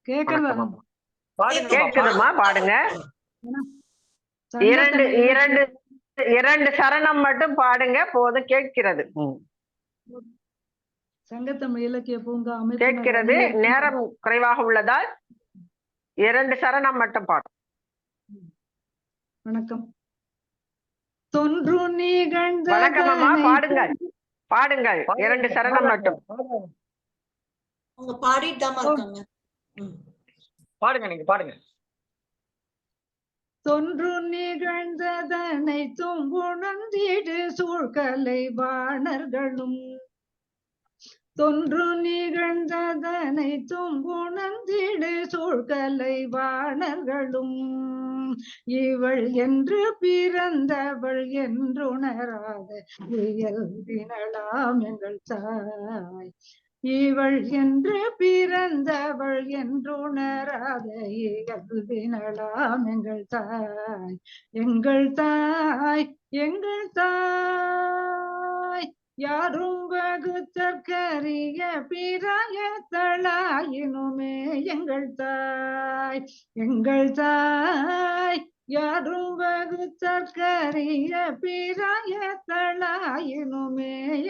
கேக்குறதா? கேக்குதுமா, பாடுங்க. இரண்டு சரணம் மட்டும் பாடுங்க, போதும். கேட்கிறது. சங்கத்தமிழ் இலக்கிய பூங்கா கேட்கிறது. நேரம் குறைவாக உள்ளதால் 2 சரணம் மட்டும் பாடும். வணக்கம். தொன்று நிகழ்ந்த வணக்கம்மா, பாடுங்கள் பாடுங்கள். 2 சரணம் மட்டும். அவங்க பாடிட்டாமா இருக்காங்க. பாடுங்க, நீங்க பாடுங்க. தொன்று நிகழ்ந்ததனைத்தும் உணர்ந்திடு சூழ்கலை வாணர்களும் தொன்று நிகழ்ந்ததனைத்தும் உணர்ந்திடு சூழ்கலை வாணர்களும் இவள் என்று பிறந்தவள் என்றுணராத இயல்பினளாம் எங்கள் தாய் இவள் என்று பிறந்தவள் என்றுணராத இயல்பினளாம் எங்கள் தாய், எங்கள் தாய், எங்கள் தாய். யாரும் வகுத்தற்கரிய பிராயத்தளாயினுமே எங்கள் தாய், எங்கள் தாய். யாரும் வகுத்தற்கரிய பிராயத்தளாயினுமே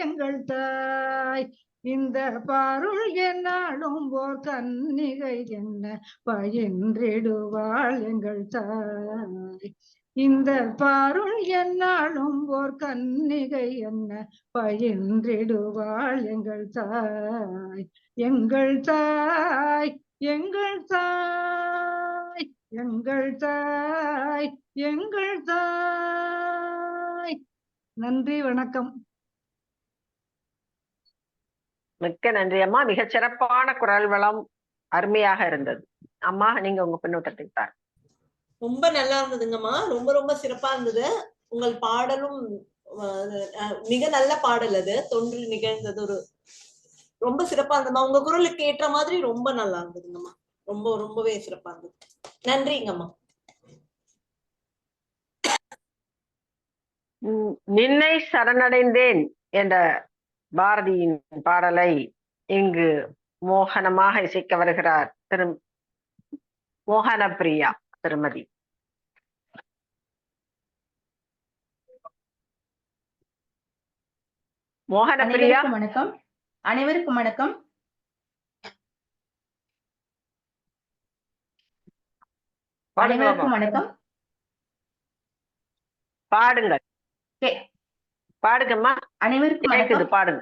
எங்கள் தாய். இந்த பாருள் என்னாலும் ஓர் கன்னிகை என்ன பயின்றிடுவாள் எங்கள் தாய். இந்த பாருள் என்னாலும் ஓர் கன்னிகை என்ன பயின்றிடுவாள் எங்கள் தாய், எங்கள் தாய், எங்கள் தாய், எங்கள் தாய், எங்கள் தாய். நன்றி, வணக்கம். மிக்க நன்றி அம்மா. மிகச் சிறப்பான குரல் வளம், அருமையாக இருந்தது. அம்மா, நீங்க உங்க பின்னூட்டத்தை தார். ரொம்ப நல்லா இருந்ததுங்கம்மா. ரொம்ப ரொம்ப சிறப்பா இருந்தது. உங்கள் பாடலும் மிக நல்ல பாடல். அது தொன்றில் நிகழ்ந்தது. ஒரு ரொம்ப சிறப்பா இருந்ததுமா. உங்க குரலுக்கு ஏற்ற மாதிரி ரொம்ப நல்லா இருந்ததுங்கம்மா. ரொம்பவே சிறப்பா இருந்தது. நன்றிங்கம்மா. நின்னை சரணடைந்தேன் என்ற பாரதியின் பாடலை இங்கு மோகனமாக இசைக்க வருகிறார் மோகனப்பிரியா திருமதி. மோகனப்பிரியா, வணக்கம். அனைவருக்கும் வணக்கம். அனைவருக்கும் வணக்கம். பாடுங்கள். பாடுங்கம்மா. அனைவருக்கும் கேக்குது, பாடுங்க.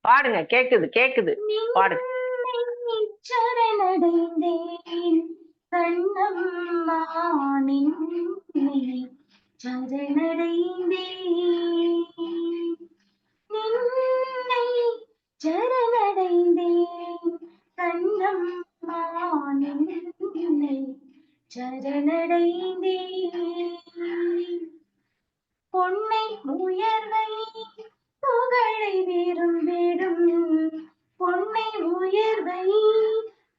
பாடுங்க, கேக்குது கேக்குது, பாடுங்க. சரணடைந்தேன் கண்ணம்மா நின்னை சரணடைந்தேன், நின்னை சரணடைந்தேன் கண்ணம்மா நின்னை சரணடைந்தேன். பொன்னை உயர்வை புகழை விரும்பிடும், பொன்னை உயர்வை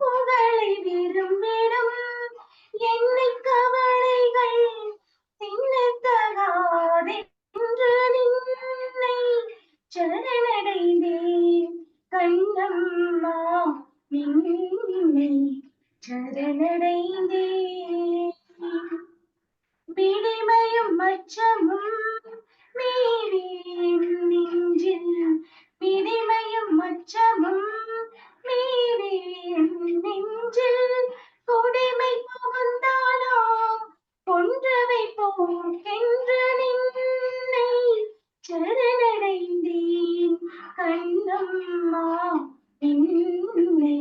புகழை விரும்பிடும் என்னை கவலைகள் தின்னத்தகாதென்று நின்னை சரணடைந்தேன் கண்ணம்மா நின்னை சரணடைந்தேன். விடிமையும் அச்சமும் மீறேன் நெஞ்சில், விடிமையும் அச்சமும் மீறேன் நெஞ்சில் கொடிமை புகுந்தாலோ கொன்றவை போக்கென்று நின்னை சரணடைந்தேன் கண்ணம்மா நின்னை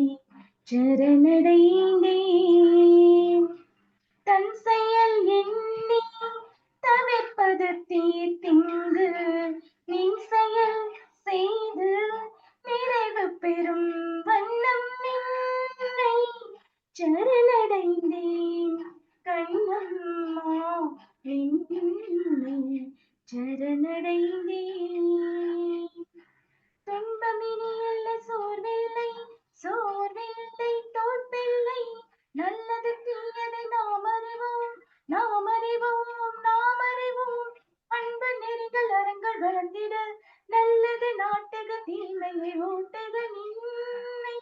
சரணடைந்தேன். தன் செயல் எண்ணி தவிர்ப்பது தீர்த்திங்கு நின் செயல் செய்து நிறைவு பெறும் வண்ணம் நின்னை சரணடைந்தேன் கண்ணம்மா நின்னை சரணடைந்தேன். துன்பமினி இல்லை, சோர்வில்லை, சோர்வில்லை, தோற்பில்லை, நல்லது தீயதை நாம் அறிவோம், நாம் அறிவோம், நாம் அறிவோம். அன்பு நெறிகள் அறங்கள் வளர்ந்திட நல்லது நாட்டுக தீமையை ஓட்டுக நின்னை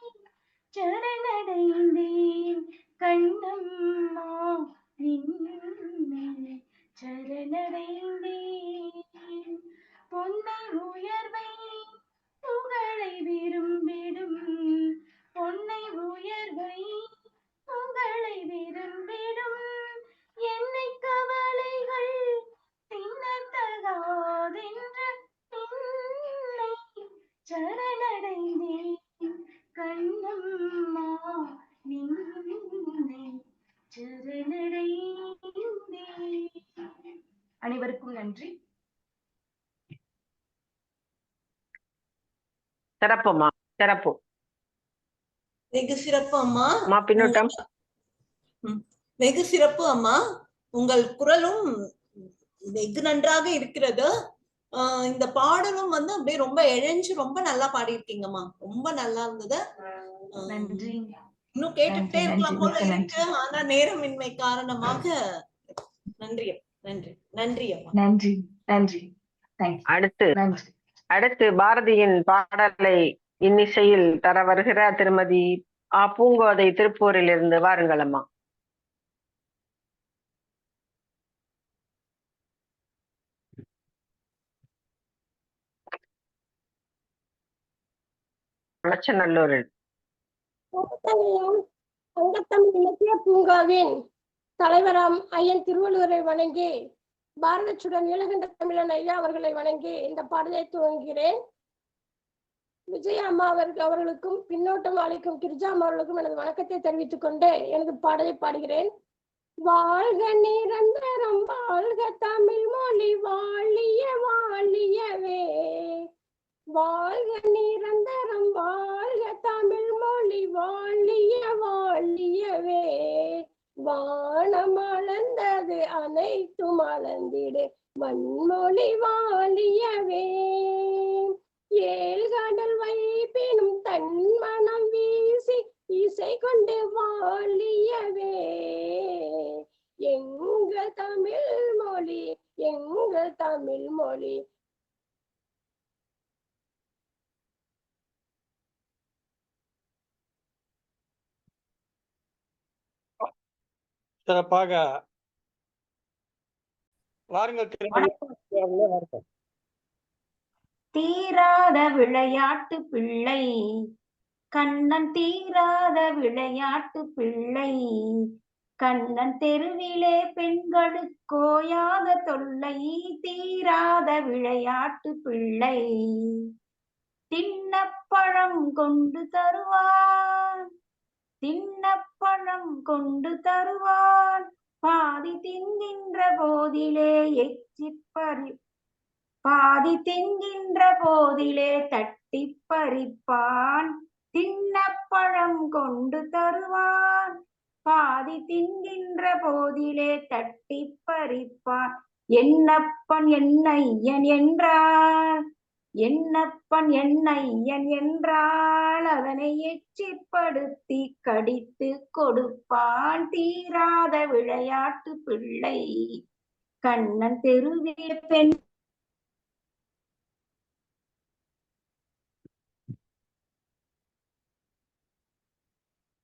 சரணடைந்தேன் கண்ணம்மா நின்னை சரணடைந்தேன். பொன்னை உயர்வை புகழை விரும்பிடும், பொன்னை உயர்வை புகழை விரும்பிடும் என்னை கவலைகள் தின்னத்தகாதென்று நின்னை சரணடைந்தேன் கண்ணம்மா நின்னை சரணடைந்தேன். அனைவருக்கும் நன்றி. சிறப்புமா, சிறப்பு. வெகு சிறப்பு அம்மா. பின்னூட்டம். வெகு சிறப்பு அம்மா. உங்கள் குரலும் வெகு நன்றாக இருக்கிறது. இந்த பாடலும் வந்து அப்படியே ரொம்ப இழைஞ்சு ரொம்ப நல்லா பாடியிருக்கீங்கம்மா. ரொம்ப நல்லா இருந்தது. நன்றி. இன்னும் கேட்டுக்கிட்டே நன்றி, இருக்கலாம் போல மிக்க இருக்கு. ஆனா நேரமின்மை காரணமாக நன்றி நன்றி நன்றி அம்மா. நன்றி நன்றி. அடுத்து பாரதியின் பாடலை இன்னிசையில் தர வருகிறார் திருமதி பூங்கோதை திருப்பூரில் இருந்து. வாருங்கள் அம்மா. மச்சநல்லூரில் சங்கத்தமிழ் இலக்கிய பூங்காவின் தலைவராம் ஐயன் திருவள்ளுவரை வணங்கி பாரதச்சுடன் நீலகண்ட தமிழன் ஐயா அவர்களை வணங்கி இந்த பாடலை துவங்குகிறேன். விஜயா அம்மா அவர்களுக்கும் பின்னோட்டம் அளிக்கும் கிரிஜா அம்மா அவர்களுக்கும் எனது வணக்கத்தை தெரிவித்துக் கொண்டு எனது பாடலை பாடுகிறேன். வாழ்க நிரந்தரம் வாழ்க தமிழ் மொழி வாழிய வாழியவே, வாழ்க நிரந்தரம் வாழ்க தமிழ் மொழி வாழிய வாழியவே, வானம் அளந்தது அனைத்தும் அளந்திடு மண்மொழி வாழியவே, ஏழ்கடல் வைப்பினும் தன் மனம் வீசி இசை கொண்டு வாழியவே, எங்கள் தமிழ் மொழி எங்கள் தமிழ் மொழி. சிறப்பாக வாருங்கள். தீராத விளையாட்டு பிள்ளை கண்ணன், தீராத விளையாட்டு பிள்ளை கண்ணன், தெருவிலே பெண்களுக்கோயாத தொல்லை, தீராத விளையாட்டு பிள்ளை, தின்னப்பழம் கொண்டு தருவான் தின்னப்பழம் கொண்டு தருவான், பாதி தின்கின்ற போதிலே பாதி தின்கின்ற போதிலே தட்டி பறிப்பான், தின்னப்பழம் கொண்டு தருவான், பாதி தின்கின்ற போதிலே தட்டி பறிப்பான், என்னப்பன் என்னையன் என்றார் என்னப்பன் என்னையன் என்றால் அதனை எச்சிப்படுத்தி கடித்து கொடுப்பான், தீராத விளையாட்டு பிள்ளை கண்ணன், தெருவிலே பெண்.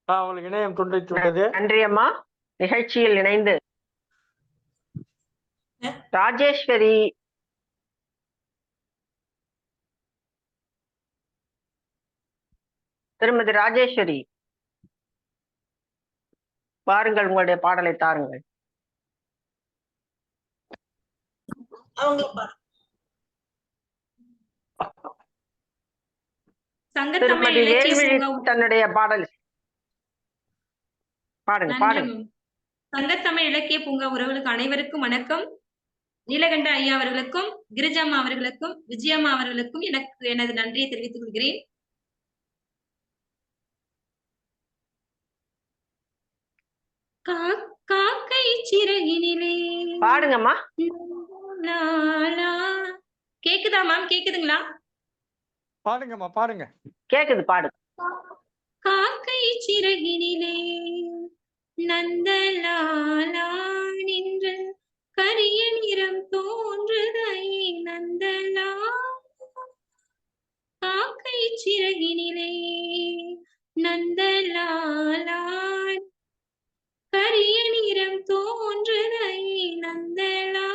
அவங்களுக்கு இணையம் துண்டித்துள்ளது. நன்றி அம்மா. நிகழ்ச்சியில் இணைந்து ராஜேஸ்வரி திருமதி ராஜேஸ்வரி பாருங்கள், உங்களுடைய பாடலை தாருங்கள். திருமதி வேல்விழி தன்னுடைய பாடல் பாடுங்க பாடுங்க. சங்கத்தமிழ் இலக்கிய பூங்கா உறவுகளுக்கு அனைவருக்கும் வணக்கம். நீலகண்ட ஐயா அவர்களுக்கும் கிரிஜாம்மா அவர்களுக்கும் விஜயம்மா அவர்களுக்கும் எனது நன்றியை தெரிவித்துக் கொள்கிறேன். காக்கை சிறகினிலே பாடுங்கம்மா. கேக்குதா மேம்? கேக்குதுங்களா? பாடுங்கம்மா பாடுங்க. கேக்குது, பாடு. காக்கை சிறகினிலே நந்தலாலா நின்று கரிய நிறம் தோன்றுதை நந்தலா, காக்கை சிறகினிலே நந்தலாலா கரிய நிறம் தோன்றுதை நந்தலா,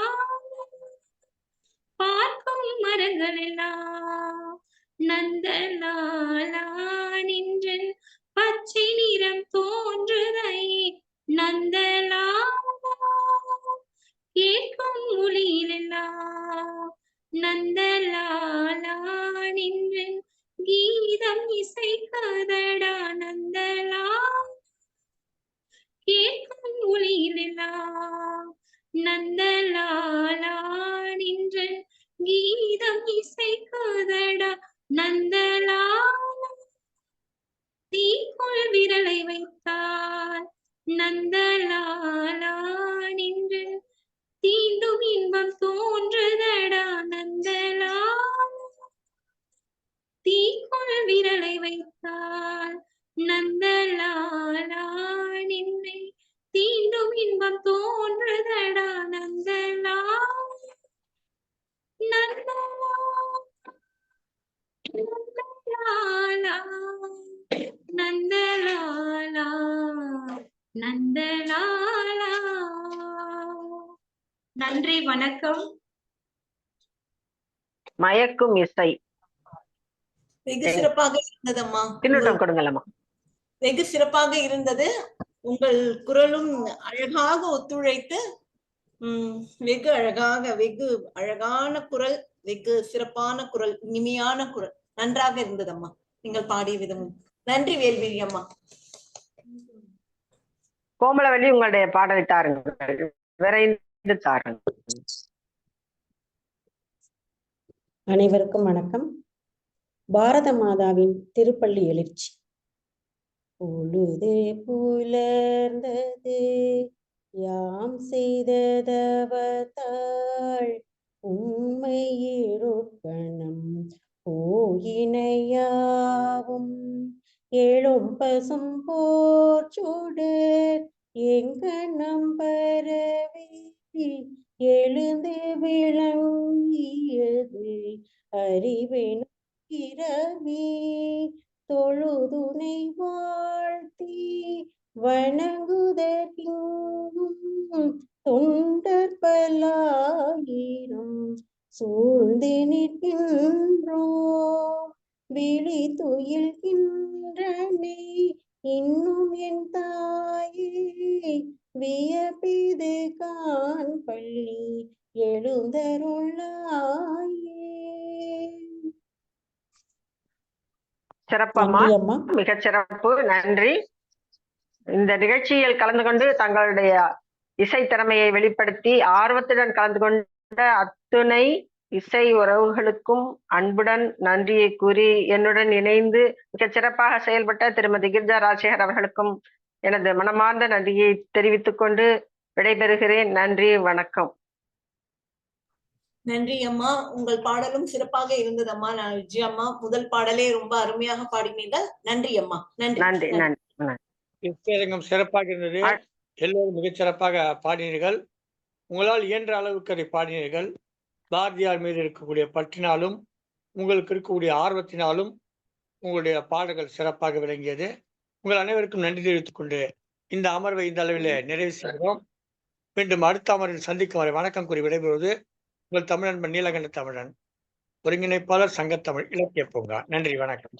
பார்க்கும் மரங்கள் எல்லாம் நந்தலாலா நின்று பச்சை நிறம் தோன்றுதை நந்தலா, கேட்கும் மொழியிலெல்லாம் நந்தலாலா நின்று கீதம் இசைக்கதடா நந்தலா, கேட்கும் மொழியிலெல்லாம் நந்தலாலா நின்று கீதம் இசைக்கதடா நந்தலா, தீக்குள் விரலை வைத்தால் நந்தலாலா நின்று தீண்டும் இன்பம் தோன்றுதடா நந்தலா தீக்குள் விரலை வைத்தால் நந்தலாலா நின்னை தீண்டும் இன்பம் தோன்றுதடா நந்தலா நந்தலா நந்தலாலா நந்தலாலா நந்தலாலா. நன்றி, வணக்கம். மயக்கும் இசை. வெகு சிறப்பாக இருந்ததம்மா. பின்னூட்டம் கொடுங்களம்மா. வெகு சிறப்பாக இருந்தது. உங்கள் குரலும் அழகாக ஒத்துழைத்து வெகு அழகான குரல், வெகு சிறப்பான குரல், இனிமையான குரல், நன்றாக இருந்ததம்மா நீங்கள் பாடிய விதம். நன்றி வேல்விழி அம்மா. கோமலவல்லி, உங்களுடைய பாடலை தாருங்கள், விரைந்து தாருங்கள். அனைவருக்கும் வணக்கம். பாரத மாதாவின் திருப்பள்ளி எழுச்சி. பொழுது புலர்ந்தது யாம் செய்ததவத்தாள் உண்மை இருப்பணம் போயினையாவும் எழும் பசும் போர்ச்சுடர் எங்கனம் பரவி எழுந்து விளங்கியது அறிவெனும் இரவி தொழுதுனை வாழ்த்தி வணங்குதற்கிங்கும் தொண்டர் பல்லாயிரம் சூழ்ந்து நிற்கின்றோம் விழி துயில்கின்றனை இன்னும் என் தாயே வியப்பிது கான் பள்ளி எழுந்தருளாயே. சிறப்பம்மா, மிகச் சிறப்பு, நன்றி. இந்த நிகழ்ச்சியில் கலந்து கொண்டு தங்களுடைய இசை திறமையை வெளிப்படுத்தி ஆர்வத்துடன் கலந்து கொண்ட அத்துணை இசை உறவுகளுக்கும் அன்புடன் நன்றியை கூறி என்னுடன் இணைந்து மிகச் சிறப்பாக செயல்பட்ட திருமதி கிரிஜா ராஜசேகர் அவர்களுக்கும் எனது மனமார்ந்த நன்றியை தெரிவித்துக் கொண்டு விடைபெறுகிறேன். நன்றி, வணக்கம். நன்றி அம்மா. உங்கள் பாடலும் சிறப்பாக இருந்தது அம்மா. நான் விஜய் அம்மா, முதல் பாடலே ரொம்ப அருமையாக பாடினீர்கள். நன்றி அம்மா. நன்றி நன்றி நன்றி. இசையரங்கம் சிறப்பாக இருந்தது. எல்லோரும் மிகச் சிறப்பாக பாடினீர்கள். உங்களால் இயன்ற அளவுக்கு அதை பாடினீர்கள். பாரதியார் மீது இருக்கக்கூடிய பற்றினாலும் உங்களுக்கு இருக்கக்கூடிய ஆர்வத்தினாலும் உங்களுடைய பாடல்கள் சிறப்பாக விளங்கியது. உங்கள் அனைவருக்கும் நன்றி தெரிவித்துக் கொண்டு இந்த அமர்வை இந்த அளவில் நிறைவு செய்கிறோம். மீண்டும் அடுத்த அமர்வில் சந்திக்கும் வரை வணக்கம் கூறி விடைபெறுவது உங்கள் தமிழ் நண்பன் நீலகண்ட தமிழன், ஒருங்கிணைப்பாளர் சங்கத்தமிழ் இலக்கிய பூங்கா. நன்றி, வணக்கம்.